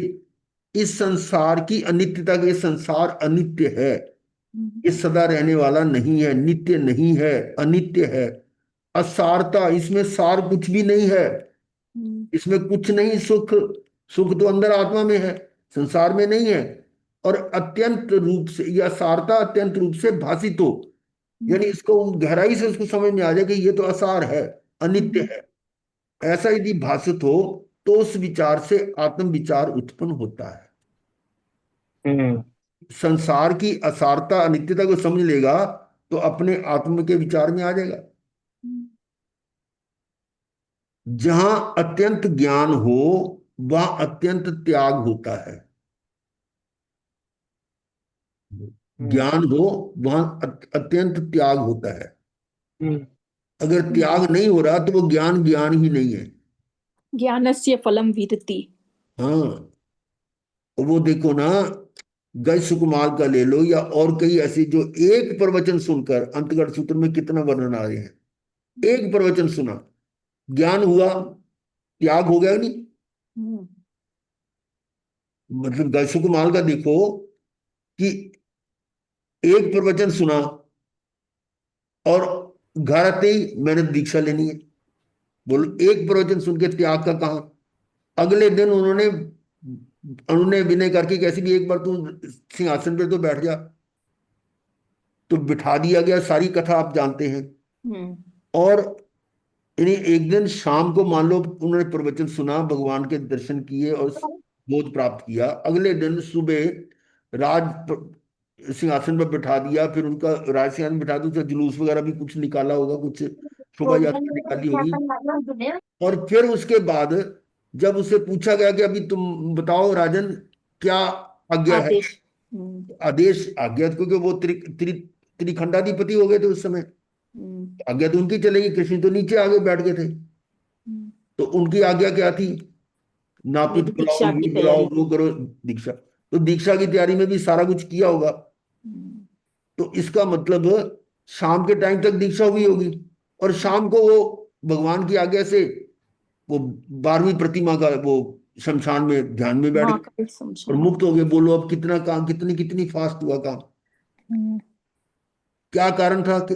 इस संसार की अनित्यता, के संसार अनित्य है, ये सदा रहने वाला नहीं है, नित्य नहीं है, अनित्य है। असारता, इसमें सार कुछ भी नहीं है, इसमें कुछ नहीं, सुख, सुख तो अंदर आत्मा में है, संसार में नहीं है। और अत्यंत रूप से, या सारता अत्यंत रूप से भासित हो, यानी इसको गहराई से उसको समझ में आ जाए कि ये तो असार है, अनित्य है। ऐसा यदि भाषित हो तो उस विचार से आत्म विचार उत्पन्न होता है। हम्म। संसार की असारता अनित्यता को समझ लेगा तो अपने आत्म के विचार में आ जाएगा। जहां अत्यंत ज्ञान हो वहां अत्यंत त्याग होता है। ज्ञान हो वहां अत्यंत त्याग होता है। हम्म। अगर त्याग नहीं हो रहा तो वो ज्ञान ज्ञान ही नहीं है। ज्ञानस्य फलम विदति। हाँ, तो वो देखो ना, गज सुकुमार का ले लो या और कई ऐसे जो एक प्रवचन सुनकर, अंतगढ़ सूत्र में कितना वर्णन आ रहे हैं, एक प्रवचन सुना, ज्ञान हुआ, त्याग हो गया नहीं। मतलब गज सुकुमार का देखो कि एक प्रवचन सुना और घर आते ही मैंने दीक्षा लेनी है। बोलो, एक प्रवचन सुन के त्याग का कहा। अगले दिन उन्होंने उन्होंने विनय करके, कैसे भी एक बार तू सिंहासन पे तो बैठ जा, तो बिठा दिया गया। सारी कथा आप जानते हैं। और इन्हें एक दिन शाम को मान लो उन्होंने प्रवचन सुना, भगवान के दर्शन किए और बोध प्राप्त किया। अगले दिन सुबह सिंहासन पर बिठा दिया, फिर उनका राज सिंहासन बिठा दिया, उसका जुलूस वगैरह भी कुछ निकाला होगा, कुछ शोभा यात्रा निकाली होगी। और फिर उसके बाद जब उससे पूछा गया कि अभी तुम बताओ राजन, क्या आज्ञा है, आदेश। आदेश, आज्ञा, क्योंकि वो त्रिखंडाधिपति हो गए थे उस समय, आज्ञा तो उनकी चलेगी, कृष्ण तो नीचे आगे बैठ गए थे। तो उनकी आज्ञा क्या थी, नापित बुलाओ, दीक्षा की ये बुलाओ, तैयारी। वो करो, दीक्षा। तो दीक्षा की तैयारी में भी सारा कुछ किया होगा। तो इसका मतलब शाम के टाइम तक दीक्षा हुई होगी, और शाम को वो भगवान की आज्ञा से वो 12वीं प्रतिमा का वो शमशान में ध्यान में बैठ गए महाकाल और शमशान। मुक्त हो गए। बोलो अब कितना काम, कितनी कितनी फास्ट हुआ काम। क्या कारण था कि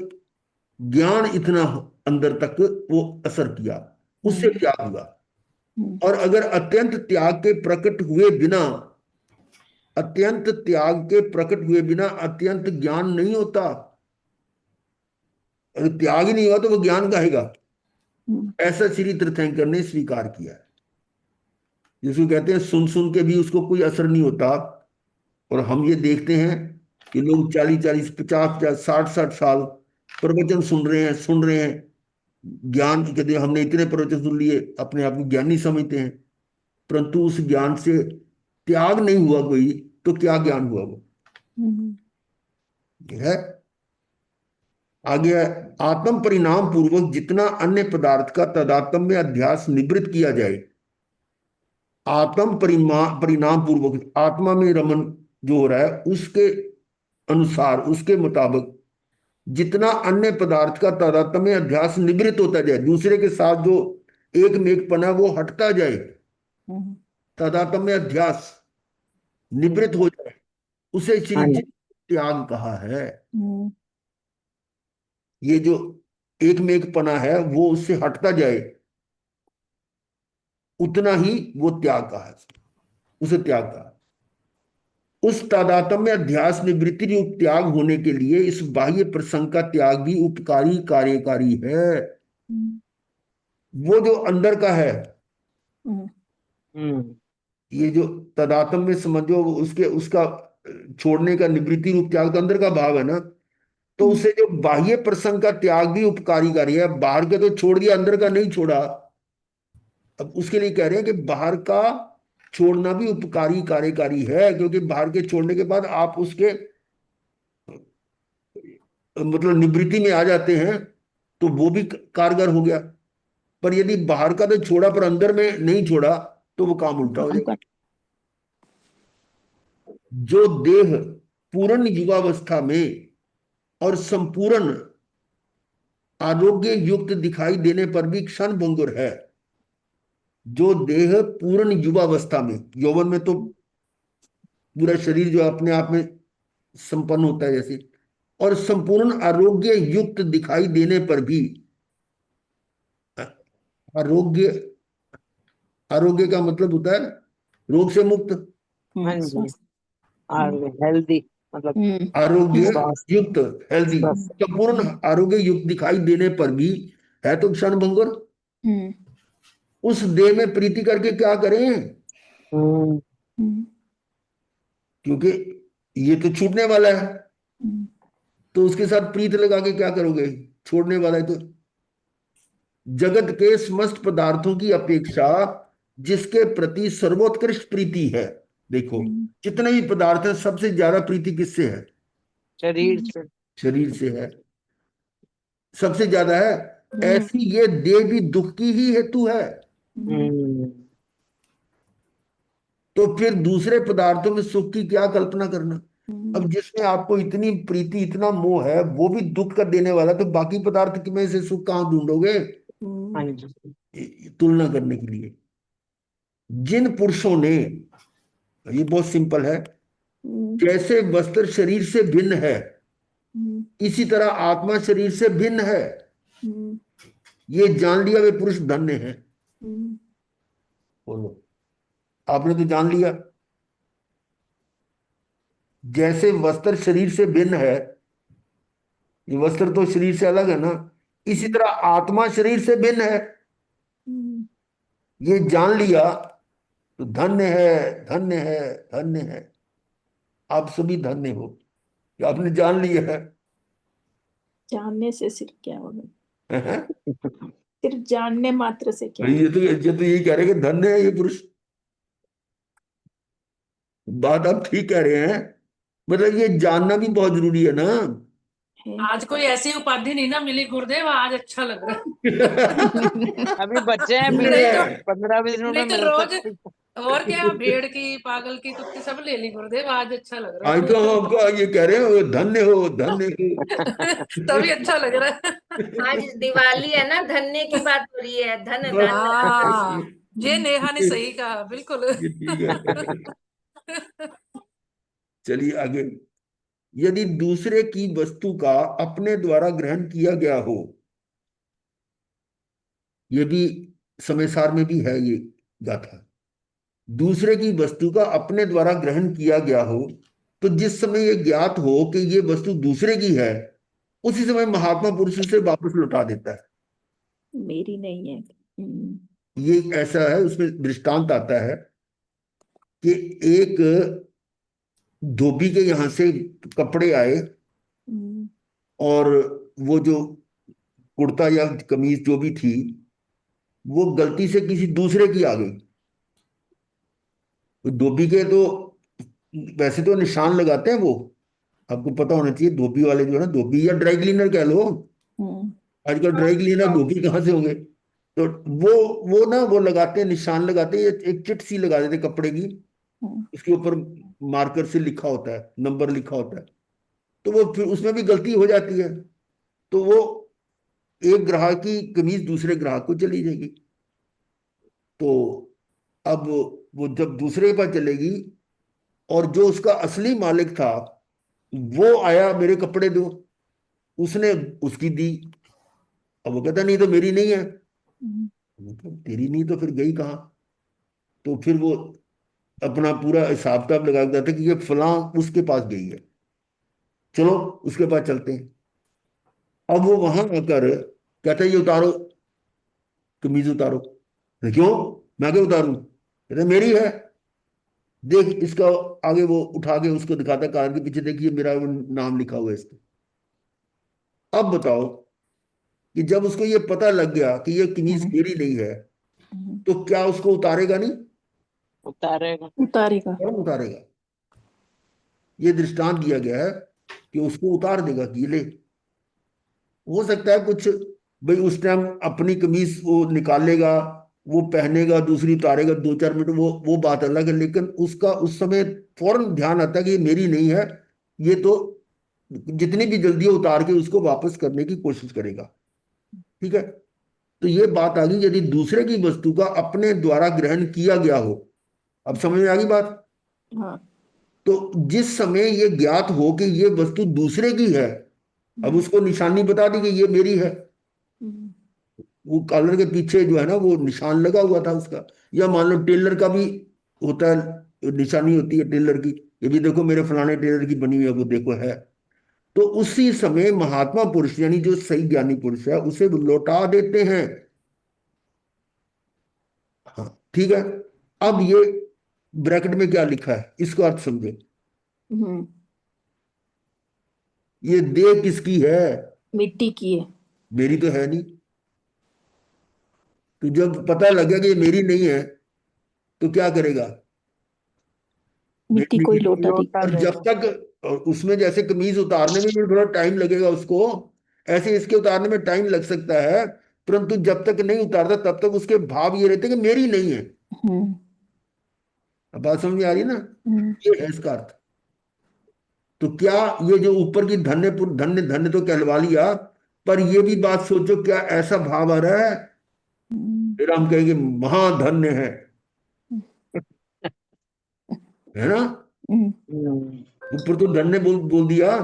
ज्ञान इतना अंदर तक वो असर किया, उससे त्याग हुआ। और अगर अत्यंत त्याग के प्रकट हुए बिना, अत्यंत त्याग के प्रकट हुए बिना अत्यंत ज्ञान नहीं होता। अगर त्याग ही नहीं हुआ तो वो ज्ञान कहेगा। ऐसा श्री तीर्थंकर ने स्वीकार किया है। जिसको कहते हैं सुन सुन के भी उसको कोई असर नहीं होता। और हम ये देखते हैं कि लोग 40-40, 50-50, 60-60 साल प्रवचन सुन रहे हैं, ज्ञान कहते हैं हमने इतने प्रवचन सुन लिए, अपने आप को ज्ञानी समझते हैं, परंतु उस ज्ञान से त्याग नहीं हुआ कोई, तो क्या ज्ञान हुआ वो है। आगे है, आत्म परिणाम पूर्वक जितना अन्य पदार्थ का तदात्म्य अध्यास निवृत्त किया जाए, आत्म परिणाम पूर्वक आत्मा में रमन जो हो रहा है उसके अनुसार, उसके मुताबिक जितना अन्य पदार्थ का तादात्म्य अध्यास निवृत्त होता जाए, दूसरे के साथ जो एक में एक पना वो हटता जाए, हम्म, तादात्म्य अध्यास निवृत्त हो जाए, उसे श्री हाँ जी। चित्त त्याग कहा है। हम्म, ये जो एक में एक पना है वो उससे हटता जाए, उतना ही वो त्याग कहा है, उसे त्याग कहा। उस तादात्म्य अध्यास निवृत्ति रूप त्याग होने के लिए इस बाह्य प्रसंग का त्याग भी उपकारी कार्यकारी है। हम्म, वो जो अंदर का है, हम्म, हम्म ये जो तादात्म्य समझो, उसके उसका छोड़ने का निवृत्ति रूप त्याग तो अंदर का भाव है ना, तो हम्म, उसे जो बाह्य प्रसंग का त्याग भी उपकारी कार्य है। बाहर के तो छोड़ दिया, अंदर का नहीं छोड़ा। अब उसके लिए कह रहे हैं कि बाहर का छोड़ना भी उपकारी कार्यकारी है, क्योंकि बाहर के छोड़ने के बाद आप उसके मतलब निवृत्ति में आ जाते हैं, तो वो भी कारगर हो गया। पर यदि बाहर का तो छोड़ा पर अंदर में नहीं छोड़ा, तो वो काम उल्टा हो काम जाएगा। कर। जो देह पूर्ण युवावस्था में और संपूर्ण आरोग्य युक्त दिखाई देने पर भी क्षण भंगुर है, जो देह पूर्ण युवावस्था में, यौवन में तो पूरा शरीर जो अपने आप में संपन्न होता है जैसे, और संपूर्ण आरोग्य युक्त दिखाई देने पर भी, आरोग्य, आरोग्य का मतलब होता है रोग से मुक्त, हाँ जी। स्वस्थ। और हम्म, हेल्दी मतलब आरोग्य स्वास्थ्य युक्त, हेल्दी, स्वस्थ। संपूर्ण आरोग्य युक्त दिखाई देने पर भी है तो क्षण भंगुर। हम्म, उस देह में प्रीति करके क्या करें, हम्म हम्म, क्योंकि ये तो छूटने वाला है, हम्म, तो उसके साथ प्रीत लगा के क्या करोगे, छोड़ने वाला है तो। जगत के समस्त पदार्थों की अपेक्षा जिसके प्रति सर्वोत्कृष्ट प्रीति है, देखो हम्म, जितने भी पदार्थ है सबसे ज्यादा प्रीति किससे है, शरीर हम्म, से। शरीर से है, सबसे ज्यादा है। हम्म, ऐसी ये देह भी दुख की ही हेतु है। हम्म, हम्म तो फिर दूसरे पदार्थों में सुख की क्या कल्पना करना। हम्म, अब जिसमें आपको इतनी प्रीति इतना मोह है वो भी दुख का देने वाला, तो बाकी पदार्थ में से सुख कहाँ ढूंढोगे, हाँ जी। तुलना करने के लिए। जिन पुरुषों ने, ये बहुत सिंपल है, हम्म, जैसे वस्त्र शरीर से भिन्न है, हम्म, इसी तरह आत्मा शरीर से भिन्न है, हम्म, ये जान लिया वे पुरुष धन्य है। हम्म, बोलो, आपने तो जान लिया, जैसे वस्त्र शरीर से भिन्न है, ये वस्त्र तो शरीर से अलग है ना, इसी तरह आत्मा शरीर से भिन्न है, हम्म, ये जान लिया तो धन्य है, धन्य है, धन्य है। आप सभी धन्य हो कि आपने जान लिया है। जानने से सिर्फ क्या होगा, हैं? सिर्फ जानने मात्र से क्या भाई होगा। ये तो यही कह रहे हैं कि धन्य है ये पुरुष। बात आप ठीक कह रहे हैं, मतलब ये जानना भी बहुत जरूरी है ना। है। आज कोई ऐसी उपाधि नहीं ना मिली गुरुदेव, आज अच्छा लग रहा अभी बच्चे हैं, है। बीस नहीं तो 15-20 मिनट नहीं में तो मिल रोज, सकती। और क्या, भेड़ की, पागल की, कुत्ती सब ले ली गुरुदेव, आज अच्छा लग रहा आज तो हम आपको ये कह रहे हो धन्य हो, धन्य है। तभी अच्छा लग रहा है। आज दिवाली है ना, धन्य की बात हो रही है, धन हो। धन। हाँ, ये नेहा ने सही कहा, बिल्कुल। ये ठीक है। चलिए आगे। यदि दूसरे की वस्तु का अपने द्वारा ग्रहण किया गया हो, ये भी समय सार में भी है ये गाथा, दूसरे की वस्तु का अपने द्वारा ग्रहण किया गया हो, तो जिस समय ये ज्ञात हो कि ये वस्तु दूसरे की है, उसी समय महात्मा पुरुष उसे वापस लौटा देता है। मेरी नहीं है। ये ऐसा है, उसमें दृष्टांत आता है कि एक धोबी के यहां से कपड़े आए, हम्म, और वो जो कुर्ता या कमीज जो भी थी, वो गलती से किसी दूसरे की आ गई। तो धोबी के तो वैसे तो निशान लगाते हैं वो, आपको पता होना चाहिए, धोबी वाले जो है ना, धोबी या ड्राई क्लीनर कह लो, हम्म, आजकल ड्राई क्लीनर धोबी कहाँ से होंगे, तो वो ना वो लगाते हैं, निशान लगाते हैं, एक चिट सी लगा देते हैं कपड़े की, हम्म, उसके ऊपर मार्कर से लिखा होता है, नंबर लिखा होता है। तो वो फिर उसमें भी गलती हो जाती है, तो वो एक ग्राहक की कमीज दूसरे ग्राहक को चली जाएगी। तो अब वो जब दूसरे के पास चलेगी और जो उसका असली मालिक था वो आया, मेरे कपड़े दो, उसने उसकी दी। अब वो कहता नहीं तो मेरी नहीं है। मतलब तेरी नहीं तो फिर गई कहाँ? तो फिर वो अपना पूरा हिसाब किताब लगा देता था कि ये फलां उसके पास गई है, चलो उसके पास चलते हैं। अब वो वहां आकर कहता है ये उतारो, कमीज उतारो। क्यों? मैं क्यों उतारूं? कहते मेरी है, देख इसका। आगे वो उठा के उसको दिखाता कार के पीछे, देखिए मेरा वो नाम लिखा हुआ है इस पे। अब बताओ कि जब उसको ये पता लग गया कि ये कमीज मेरी नहीं है, तो क्या उसको उतारेगा नहीं? उतारेगा। उतारेगा। कौन उतारेगा? ये दृष्टांत दिया गया है कि उसको उतार देगा कि ये ले। हो सकता है कुछ भाई उस टाइम अपनी कमीज वो निकालेगा, वो पहनेगा, दूसरी उतारेगा, 2-4 मिनट, वो बात अलग है, लेकिन उसका उस समय फौरन ध्यान आता है कि ये मेरी नहीं है। ये तो जितनी भी जल्दी वो उतार के उसको वापस करने की कोशिश करेगा। ठीक है। तो ये बात आ गई, यदि दूसरे की वस्तु का अपने द्वारा ग्रहण किया गया हो। अब समझ में आ गई बात? हाँ। तो जिस समय ये ज्ञात हो कि ये वस्तु दूसरे की है, अब उसको निशानी बता दी कि ये मेरी है। वो कॉलर के पीछे जो है ना वो निशान लगा हुआ था उसका। या मान लो टेलर का भी होता है, निशानी होती है टेलर की, ये भी देखो मेरे फलाने टेलर की बनी हुई है, वो देखो है। तो उसी समय महात्मा पुरुष यानी जो सही ज्ञानी पुरुष है उसे वो लौटा देते हैं। हाँ ठीक है। अब ये ब्रैकेट में क्या लिखा है इसको अर्थ समझो। हम्म। ये देह किसकी है? मिट्टी की है। मेरी तो है नहीं। तो जब पता लगे कि ये मेरी नहीं है तो क्या करेगा? मिट्टी को ही लौटा देगा। और जब तक, और उसमें जैसे कमीज उतारने में भी थोड़ा टाइम लगेगा उसको, ऐसे इसके उतारने में टाइम लग सकता है, परंतु जब तक नहीं उतारता तब तक उसके भाव ये रहते कि मेरी नहीं है। हम्म। अब बात समझ में आ रही है ना? हम्म। ये है इसका अर्थ। तो क्या ये जो ऊपर की धन्य धन्य धन्य तो कहलवा लिया, पर ये भी बात सोचो क्या ऐसा भाव आ रहा है? फिर हम कहेंगे महाधन्य है ना? हम्म। ऊपर तो धन्य बोल दिया,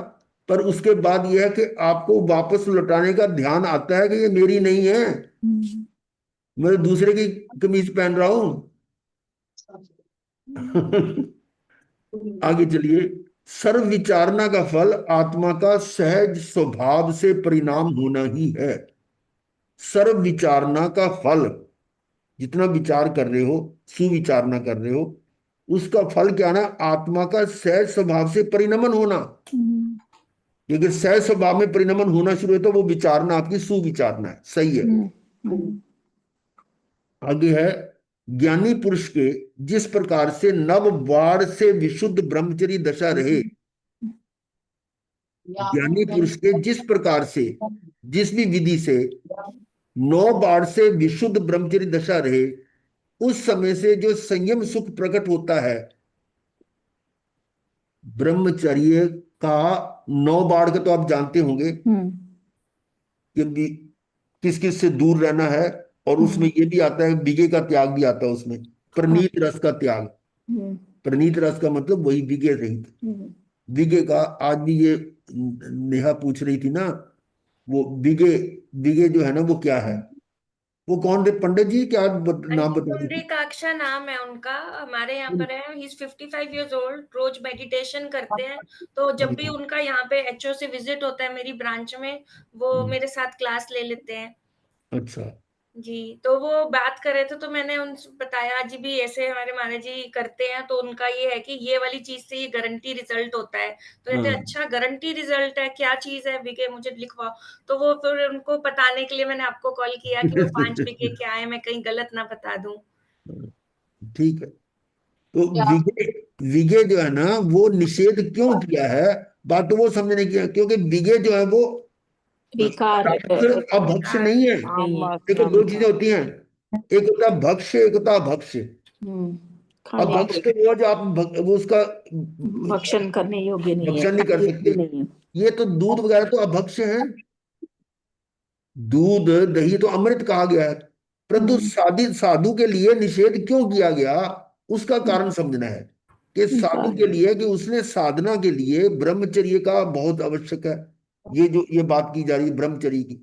पर उसके बाद यह है कि आपको वापस लौटाने का ध्यान आता है कि ये मेरी नहीं है, मैं दूसरे की कमीज पहन रहा हूं। आगे चलिए। सर्व विचारणा का फल आत्मा का सहज स्वभाव से परिणाम होना ही है। सर्व विचारणा का फल, जितना विचार कर रहे हो, सुविचारणा कर रहे हो, उसका फल क्या ना? आत्मा का सहज स्वभाव से परिणमन होना। क्योंकि सहज स्वभाव में परिणमन होना शुरू है तो वो विचारना आपकी सुविचारना है। सही है। आगे है, ज्ञानी पुरुष के जिस प्रकार से नव बाढ़ से विशुद्ध ब्रह्मचर्य दशा रहे, ज्ञानी पुरुष के जिस प्रकार से, जिस भी विधि से 9 बाढ़ से विशुद्ध ब्रह्मचर्य दशा रहे, उस समय से जो संयम सुख प्रकट होता है, ब्रह्मचर्य का 9 बाढ़ का तो आप जानते होंगे कि किस किस से दूर रहना है। और उसमें ये भी आता है, विगे का त्याग भी आता है उसमें, प्रनीत रस का त्याग। प्रनीत रस का मतलब वही विगे रहित। विगे का आज भी ये नेहा पूछ रही थी ना, वो विगे, विगे जो है ना वो क्या है? वो कौन थे पंडित जी, क्या नाम बता रही थी? पुंडरीकाक्षा नाम है उनका, हमारे यहाँ पर है। ही इज 55 years old, रोज मेडिटेशन करते हैं। तो जब भी उनका यहाँ पे एचओ से विजिट होता है मेरी ब्रांच में, वो मेरे साथ क्लास ले लेते हैं। अच्छा। जी, तो वो बात कर रहे थे तो मैंने उनसे बताया जी भी ऐसे हमारे महाराज जी करते हैं, तो उनका ये है कि ये वाली चीज से ये गारंटी रिजल्ट होता है। तो कहते हाँ। अच्छा गारंटी रिजल्ट है, क्या चीज है विगे, मुझे लिखवाओ। तो वो फिर उनको बताने के लिए मैंने आपको कॉल किया कि वो 5 विगे क्या है, मैं कहीं गलत ना बता दूं। ठीक है। तो विगे, विगे जो है ना वो निषेध क्यों किया है? बात तो वो समझने की है, क्योंकि विगे जो है वो विकार है। भक्ष अभक्ष नहीं है। नहीं है। देखो 2 चीजें होती हैं, एक होता है भक्ष्य, एक होता है अभक्ष्य। अब खाने भक्ष्य तो वो जो आप वो उसका भक्षण करने योग्य नहीं है, भक्षण नहीं कर सकते। नहीं है। ये तो दूध वगैरह तो अभक्ष्य है, दूध दही तो अमृत कहा गया है, परंतु साधु साधु के लिए निषेध क्यों किया गया, उसका कारण समझना है कि साधु के लिए कि उसने साधना के लिए ब्रह्मचर्य का बहुत आवश्यक है। ये बात की जा रही है ब्रह्मचर्य की,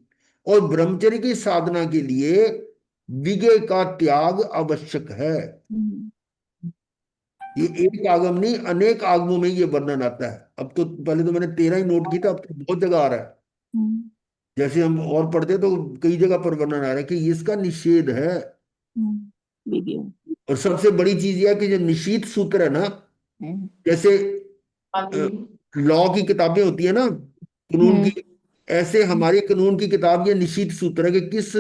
और ब्रह्मचर्य की साधना के लिए विजय का त्याग आवश्यक है। ये एक आगम नहीं, अनेक आगमों में ये वर्णन आता है। अब तो पहले तो मैंने 13 ही नोट की था, अब तो बहुत जगह आ रहा है। जैसे हम और पढ़ते तो कई जगह पर वर्णन आ रहा है कि इसका निषेध है। और सबसे बड़ी चीज यह है कि जो निषिद्ध सूत्र है ना, जैसे लॉ की किताबें होती है ना, कानून की, ऐसे हमारी कानून की किताब ये निषिद्ध सूत्र है कि किस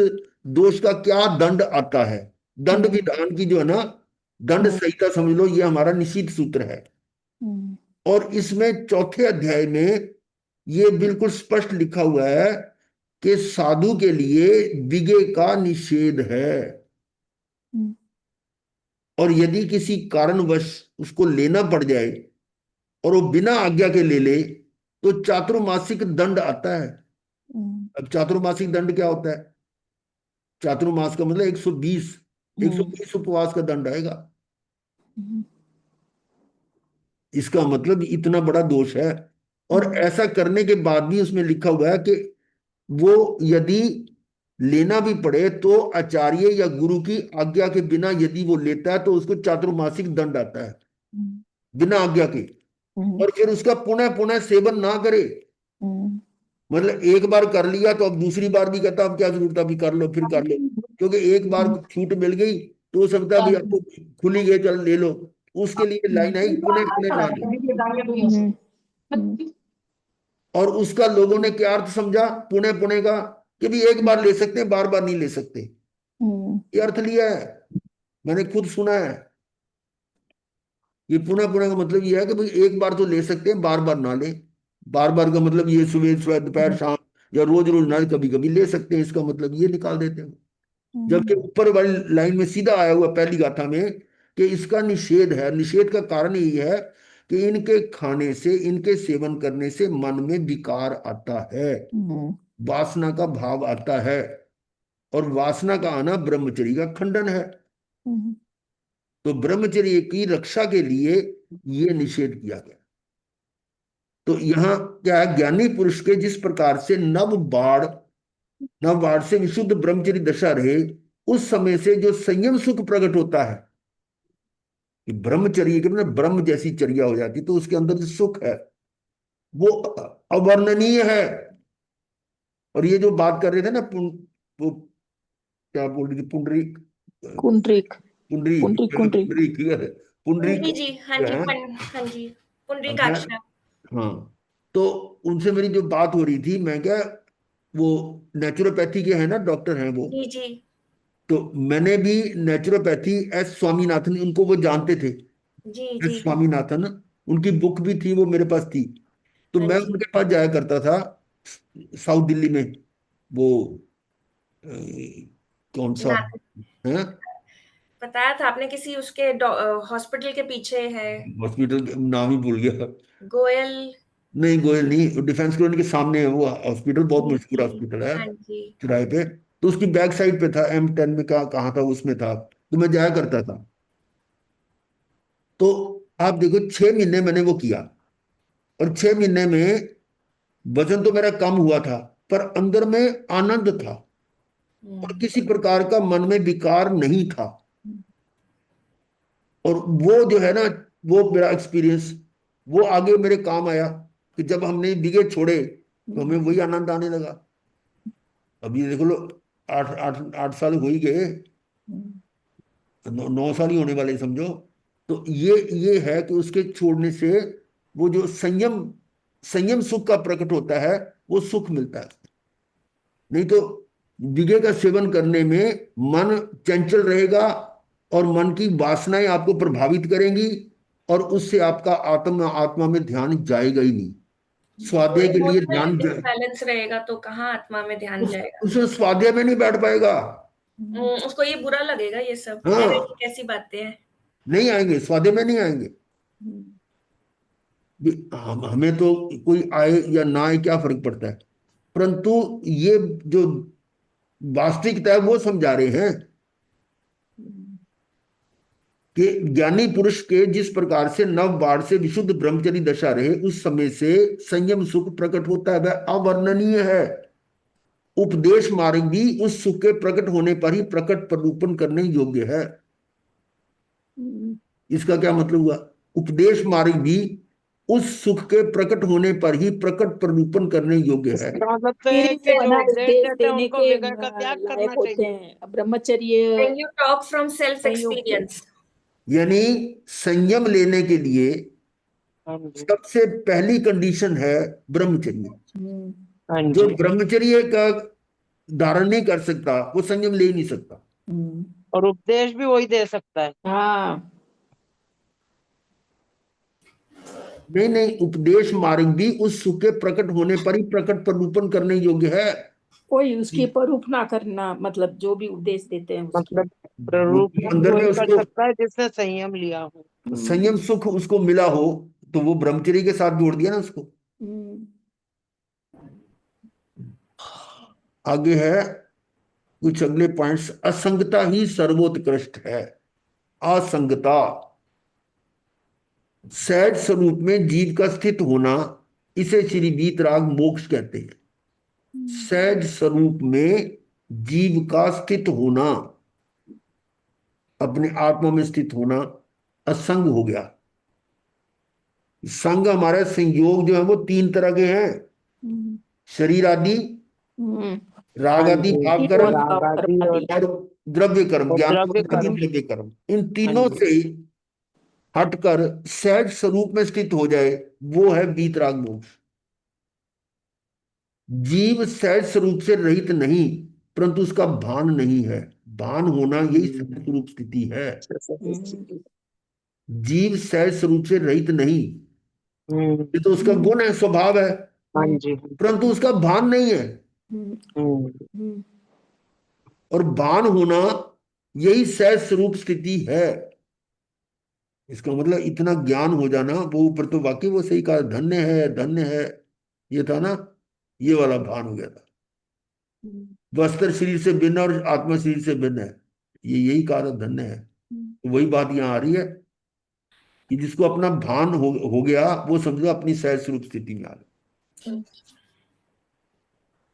दोष का क्या दंड आता है। दंड विधान की जो है ना, दंड संहिता समझ लो, ये हमारा निषिद्ध सूत्र है। और इसमें चौथे अध्याय में ये बिल्कुल स्पष्ट लिखा हुआ है कि साधु के लिए विजय का निषेध है। और यदि किसी कारणवश उसको लेना पड़ जाए और वो बिना आज्ञा के ले ले तो चातुर्मासिक दंड आता है। अब चातुर्मासिक दंड क्या होता है? चातुर्मास का मतलब 120 उपवास का दंड आएगा। इसका मतलब इतना बड़ा दोष है। और ऐसा करने के बाद भी उसमें लिखा हुआ है कि वो यदि लेना भी पड़े तो आचार्य या गुरु की आज्ञा के बिना यदि वो लेता है तो उसको चातुर्मासिक दंड आता है, बिना आज्ञा के। और फिर उसका पुनः पुनः सेवन ना करे। मतलब एक बार कर लिया तो अब दूसरी बार भी कहता अब क्या जरूरत है, अभी कर लो फिर कर लो, क्योंकि एक बार छूट मिल गई तो हो सकता है अभी आपको खुली गई, चल ले लो। उसके लिए लाइन आई पुनः पुनः ना लो। और उसका लोगों ने क्या अर्थ समझा पुनः पुनः का, कि भी एक बार ले सकते हैं, बार बार नहीं ले सकते। ये अर्थ लिया है, मैंने खुद सुना है। ये पुनः पुनः का मतलब ये है कि भाई एक बार तो ले सकते हैं, बार बार ना ले। बार बार का मतलब ये सुबह सुबह दोपहर शाम या रोज रोज ना, कभी कभी ले सकते हैं, इसका मतलब ये निकाल देते हैं। जबकि ऊपर वाली लाइन में सीधा आया हुआ पहली गाथा में कि इसका निषेध है। निषेध का कारण यही है कि इनके खाने से, इनके सेवन करने से मन में विकार आता है, वासना का भाव आता है, और वासना का आना ब्रह्मचर्य का खंडन है। तो ब्रह्मचर्य की रक्षा के लिए ये निषेध किया गया। तो यहां क्या है, ज्ञानी पुरुष के जिस प्रकार से नव बाढ़ से विशुद्ध ब्रह्मचर्य दशा रहे, उस समय से जो संयम सुख प्रकट होता है कि ब्रह्मचर्य के मतलब ब्रह्म जैसी चर्या हो जाती, तो उसके अंदर जो सुख है वो अवर्णनीय है। और ये जो बात कर रहे थे ना, वो क्या बोल रही थी, पुंडरी कुंडरीक पुंडरी कुंडरीक कुंडरीक पुंडरी ठीक है, पुंडरी पुंडरी जी, हाँ जी, हाँ जी, पुंडरीकाक्ष। हाँ। तो उनसे मेरी जो बात हो रही थी, मैं क्या, वो नेचुरोपैथी के हैं ना, डॉक्टर हैं वो। जी जी तो मैंने भी नेचुरोपैथी एस स्वामीनाथन, उनको वो जानते थे, जी एस जी स्वामीनाथन, उनकी बुक भी थी, वो मेरे पास थी। तो हाँ मैं जी। उनके पास जाया करता था साउथ दिल्ली में। वो अ, कौन सा ना, है बताया था आपने किसी उसके हॉस्पिटल के पीछे है, हॉस्पिटल, नाम ही भूल गया। गोयल। नहीं गोयल नहीं, डिफेंस कॉलोनी के सामने है वो हॉस्पिटल, बहुत जी मशहूर जी हॉस्पिटल है, हाँ जी किराए पे। तो उसकी बैक साइड पे था, M10 में, कहाँ था उसमें था, तो मैं जाया करता था। तो आप देखो 6 महीने मैंने वो किया, और 6 महीने में वजन तो मेरा कम हुआ था, पर अंदर में आनंद था, और किसी प्रकार का मन में विकार नहीं था। और वो जो है ना, वो मेरा एक्सपीरियंस वो आगे मेरे काम आया, कि जब हमने बीघे छोड़े तो हमें वही आनंद आने लगा। अभी देख लो, 8 साल हो ही गए, 9 साल ही होने वाले समझो। तो ये है कि उसके छोड़ने से वो जो संयम संयम सुख का प्रकट होता है, वो सुख मिलता है। नहीं तो बीघे का सेवन करने में मन चंचल रहेगा, और मन की वासनाएं आपको प्रभावित करेंगी, और उससे आपका आत्मा आत्मा में ध्यान जाएगा ही नहीं। वो स्वाध्याय के लिए इमोशनल ध्यान इम्बैलेंस रहेगा तो कहाँ आत्मा में ध्यान जाएगा। उसमें स्वाध्याय में नहीं बैठ पाएगा। उसको ये बुरा लगेगा, ये सब कह रहे हाँ, कि कैसी बातें हैं। नहीं आएंगे, स्वाध्याय में नहीं आएंगे। हमें तो कोई आए या ना आए क्या फर्क पड़ता है, परंतु ये जो वास्तविकता है वो समझा रहे हैं कि ज्ञानी पुरुष के जिस प्रकार से नव बाढ़ से विशुद्ध ब्रह्मचर्य दशा रहे उस समय से संयम सुख प्रकट होता है, वह अवर्णनीय है। उपदेश मार्ग भी उस सुख के प्रकट होने पर ही प्रकट प्ररूपण करने योग्य है। इसका क्या मतलब हुआ? उपदेश मार्ग भी उस सुख के प्रकट होने पर ही प्रकट प्ररूपण करने योग्य है। इसका मतलब तो फिर है वो कि है जो ना उपदेश उपदेश देते हैं देने उनको के विगर का त्याग करना लायक होते चाहिए। हैं। ब्रह्मचर्य When you talk from self experience. यानी संयम लेने के लिए हाँ जी, सबसे पहली कंडीशन है ब्रह्मचर्य। हाँ जो जी। ब्रह्मचर्य का धारण नहीं कर सकता वो संयम ले ही नहीं सकता। और उपदेश भी वही दे सकता है। हाँ, नहीं नहीं, उपदेश मार्ग भी उस सुख के प्रकट होने पर ही प्रकट प्ररूपण करने योग्य है। कोई उसकी परूप ना करना, मतलब जो भी उपदेश देते हैं उसकी। मतलब वो प्ररूप तो अंदर में वही कर उसको सकता है जिसने संयम लिया हो। संयम सुख उसको मिला हो, तो वो ब्रह्मचर्य के साथ जोड़ दिया ना उसको। हम्म, आगे है कुछ अगले पॉइंट्स। असंगता ही सर्वोत्कृष्ट है। असंगता, सहज स्वरूप में जीव का स्थित होना, इसे श्री वीतराग मोक्ष कहते हैं। सहज स्वरूप में जीव का स्थित होना, अपने आत्मा में स्थित होना, असंग हो गया। संग हमारे संयोग जो है वो तीन तरह के हैं। हम्म, शरीर आदि, हम्म, राग हाँ आदि जी, भाव जीवन कर्म, भाव राग आदि कर्म आदि। और द्रव्य कर्म, और ज्ञान द्रव्य कर्म आदि कर्म। द्रव्य कर्म। इन हाँ तीनों जी, से हटकर सहज स्वरूप में स्थित हो जाए, वो है वीतराग मोक्ष। जीव सहज स्वरूप से रहित नहीं, परंतु उसका भान नहीं है। भान होना यही सहज स्वरूप स्थिति है। हम्म, जीव सहज स्वरूप से रहित नहीं, हम्म, ये तो उसका गुण है, स्वभाव है, हाँ जी, परंतु उसका भान नहीं है। हम्म, हम्म, हम्म, और भान होना यही सहज स्वरूप स्थिति है। इसका मतलब इतना ज्ञान हो जाना, वो ऊपर तो वाकई वो सही कहा, धन्य है धन्य है, ये था ना, ये वाला भान हो गया था। वस्त्र शरीर से भिन्न और आत्मा शरीर से भिन्न है, ये यही कहा था धन्य है। तो वही बात यहाँ आ रही है कि जिसको अपना भान हो गया वो समझो अपनी सहज स्वरूप स्थिति में आ गया।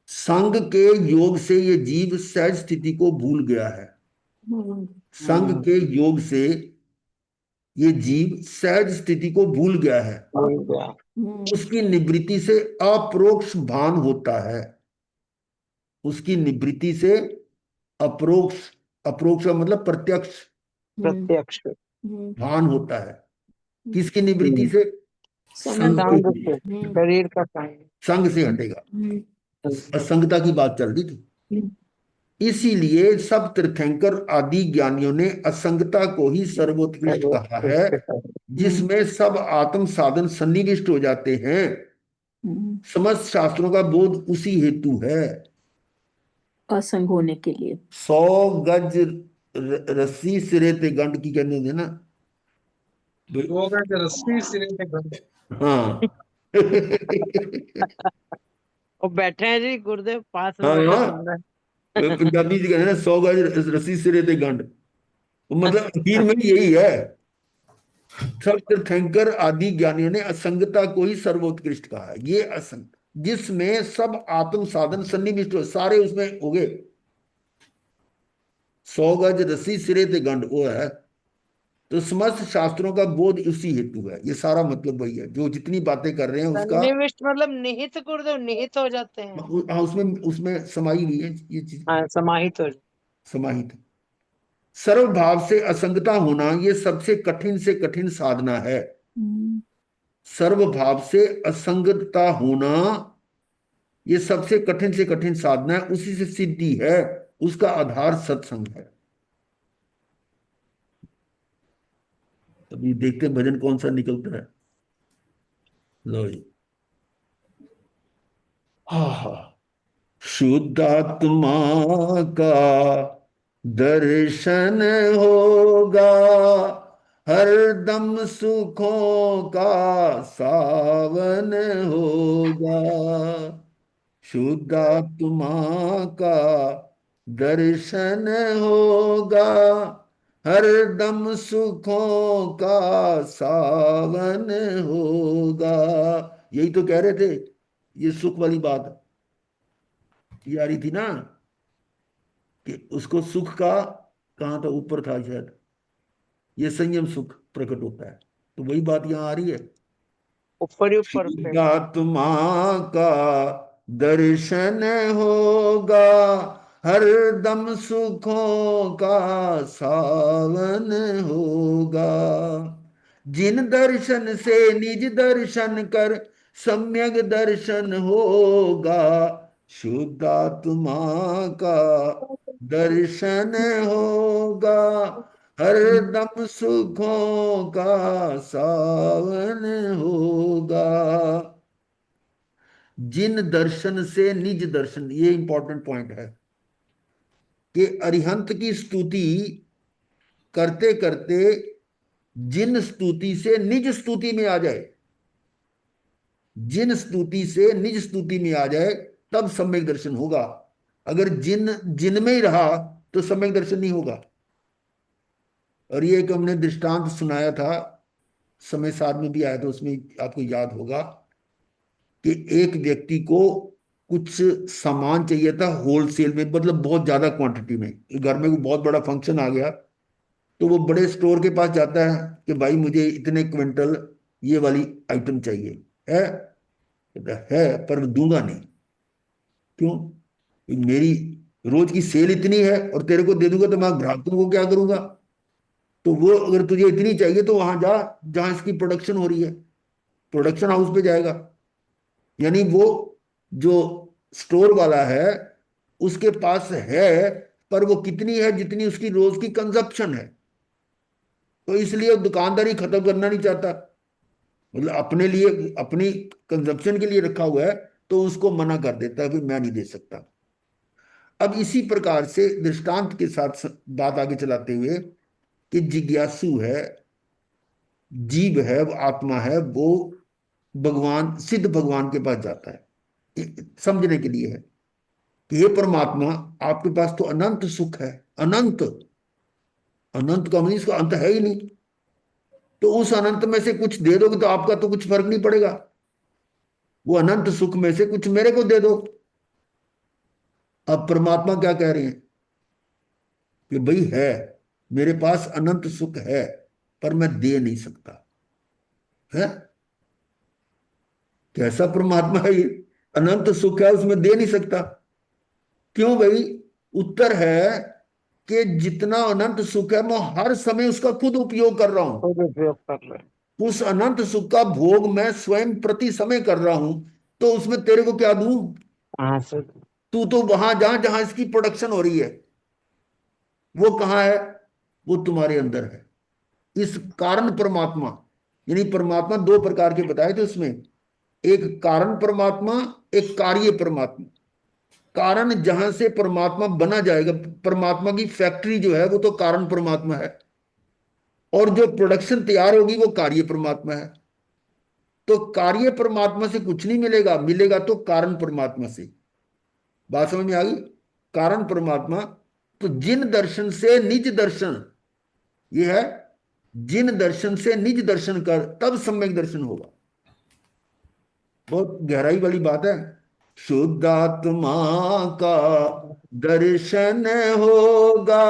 संग के योग से ये जीव सहज स्थिति को भूल गया है। संग के योग से ये जीव सहज स्थिति को भूल गया है। हो गया। उसकी निवृत्ति से अप्रोक्ष भान होता है। उसकी निवृत्ति से अप्रोक्ष, अप्रोक्ष का मतलब प्रत्यक्ष प्रत्यक्ष। भान होता है। किसकी निवृत्ति से? संग की संग से, निवृत्ति। शरीर का संग। संग से हटेगा। असंगता की बात चल रही थी। इसीलिए सब तीर्थंकर आदि ज्ञानियों ने असंगता को ही सर्वोत्कृष्ट कहा है, जिसमें सब आत्म साधन सन्निविष्ट हो जाते हैं। समस्त शास्त्रों का बोध उसी हेतु है। असंग होने के लिए 100 गज रस्सी सिरे ते गंढ की कहने थे ना। 2 गज रस्सी सिरे पे गंढ। हाँ और बैठे हैं जी गुरुदेव पास में हाँ होकर हाँ, सुन रहे पंजाबी जी कहते हैं ना 100 गज रस्सी सिरे ते गंढ, तो मतलब आखिर में यही है। सब तीर्थंकर आदि ज्ञानियों ने असंगता को ही सर्वोत्कृष्ट कहा है। ये असंग जिसमें सब आत्म साधन सन्निविष्ट हो, सारे उसमें हो गए। 100 गज रस्सी सिरे ते गंढ वो है। तो समस्त शास्त्रों का बोध उसी हेतु है। ये सारा मतलब वही है, जो जितनी बातें कर रहे हैं उसका। सन्निविष्ट मतलब निहित गुरुदेव, निहित हो जाते हैं। हाँ, उसमें उसमें समाई हुई है ये चीज, हाँ, समाहित हो जाते समाहित है। सर्व भाव से असंगता होना ये सबसे कठिन से कठिन साधना है। सर्व भाव से असंगता होना ये सबसे कठिन से कठिन साधना है, उसी से सिद्धि है। उसका आधार सत्संग है। अभी देखते हैं भजन कौन सा निकलता है। लो जी, हाँ हाँ। शुद्धात्मा का दर्शन होगा, हर दम सुखों का सावन होगा, शुद्धात्मा का दर्शन होगा, हर दम सुखों का सावन होगा। यही तो कह रहे थे, ये सुख वाली बात ये आ रही थी ना, कि उसको सुख का, कहाँ था, ऊपर था शायद, ये संयम सुख प्रकट होता है, तो वही बात यहाँ आ रही है। ऊपर ही ऊपर पे। आत्मा का दर्शन होगा, हर दम सुखों का सावन होगा, जिन दर्शन से निज दर्शन कर सम्यक दर्शन होगा, शुद्धात्मा का दर्शन होगा, हर दम सुखों का सावन होगा। जिन दर्शन से निज दर्शन, ये इंपॉर्टेंट पॉइंट है कि अरिहंत की स्तुति करते करते जिन स्तुति से निज स्तुति में आ जाए, जिन स्तुति से निज स्तुति में आ जाए, तब सम्यक दर्शन होगा। अगर जिन जिन में ही रहा तो सम्यक दर्शन नहीं होगा। और ये एक हमने दृष्टांत सुनाया था, समय सार में भी आया था, उसमें आपको याद होगा कि एक व्यक्ति को कुछ सामान चाहिए था होलसेल में, मतलब बहुत ज्यादा क्वांटिटी में, घर में कोई बहुत बड़ा फंक्शन आ गया, तो वो बड़े स्टोर के पास जाता है कि भाई मुझे इतने क्विंटल ये वाली आइटम चाहिए है। कहता है पर दूंगा नहीं। क्यों? मेरी रोज की सेल इतनी है और तेरे को दे दूंगा तो मैं ग्राहकों को क्या करूंगा? तो वो अगर तुझे इतनी चाहिए तो वहां जा जहां इसकी प्रोडक्शन हो रही है, प्रोडक्शन हाउस पे जाएगा। यानी वो जो स्टोर वाला है उसके पास है, पर वो कितनी है, जितनी उसकी रोज की कंजप्शन है। तो इसलिए वो दुकानदारी खत्म करना नहीं चाहता, मतलब अपने लिए, अपनी कंजप्शन के लिए रखा हुआ है, तो उसको मना कर देता है कि मैं नहीं दे सकता। अब इसी प्रकार से दृष्टांत के साथ बात आगे चलाते हुए कि जिज्ञासु है, जीव है, वो आत्मा है, वो भगवान, सिद्ध भगवान के पास जाता है, समझने के लिए है कि हे परमात्मा, आपके पास तो अनंत सुख है। अनंत, अनंत का मतलब इसका अंत है ही नहीं, तो उस अनंत में से कुछ दे दोगे तो आपका तो कुछ फर्क नहीं पड़ेगा। वो अनंत सुख में से कुछ मेरे को दे दो। अब परमात्मा क्या कह रहे हैं कि भाई है, मेरे पास अनंत सुख है, पर मैं दे नहीं सकता। है कैसा परमात्मा है ये? अनंत सुख है, उसमें दे नहीं सकता। क्यों भाई? उत्तर है कि जितना अनंत सुख है मैं हर समय उसका खुद उपयोग कर रहा हूं। खुद उपयोग कर रहे हैं। उस अनंत सुख का भोग मैं स्वयं प्रति समय कर रहा हूं, तो उसमें तेरे को क्या दूं? कहाँ से? तू तो वहां जहां जहां इसकी प्रोडक्शन हो रही है, वो कहाँ है? वो तुम्हारे अंदर है। इस कारण परमात्मा, यानी परमात्मा दो प्रकार के बताए थे उसमें, एक कारण परमात्मा, एक कार्य परमात्मा। कारण जहां से परमात्मा बना जाएगा, परमात्मा की फैक्ट्री जो है वो तो कारण परमात्मा है, और जो प्रोडक्शन तैयार होगी वो कार्य परमात्मा है। तो कार्य परमात्मा से कुछ नहीं मिलेगा, मिलेगा तो कारण परमात्मा से। बात समझ में आ गई? कारण परमात्मा, तो जिन दर्शन से निज दर्शन, ये है जिन दर्शन से निज दर्शन कर तब सम्यक दर्शन होगा। बहुत गहराई वाली बात है। शुद्धात्मा का दर्शन होगा,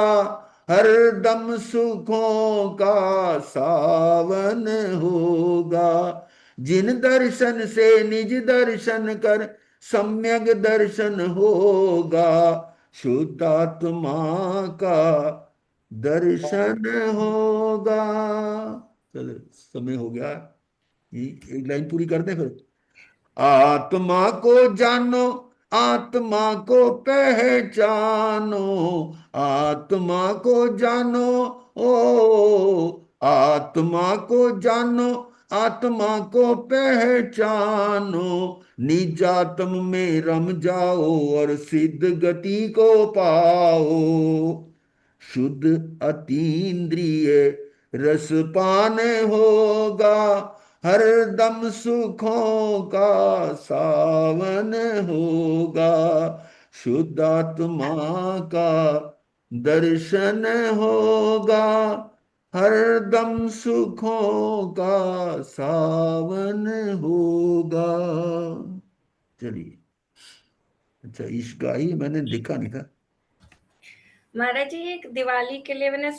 हर दम सुखों का सावन होगा, जिन दर्शन से निज दर्शन कर सम्यक दर्शन होगा, शुद्धात्मा का दर्शन होगा। चलो समय हो गया, एक लाइन पूरी करते हैं फिर। आत्मा को जानो, आत्मा को पहचानो, आत्मा को जानो, ओ आत्मा को जानो, आत्मा को पहचानो, निजात्म में रम जाओ और सिद्ध गति को पाओ, शुद्ध अतीन्द्रिय रसपान होगा, हर दम सुखों का सावन होगा, शुद्ध आत्मा का दर्शन होगा, हर दम सुखों का सावन होगा। चलिए, अच्छा इश्क गाई, मैंने देखा नहीं था। महाराज जी, एक दिवाली के लिए मैंने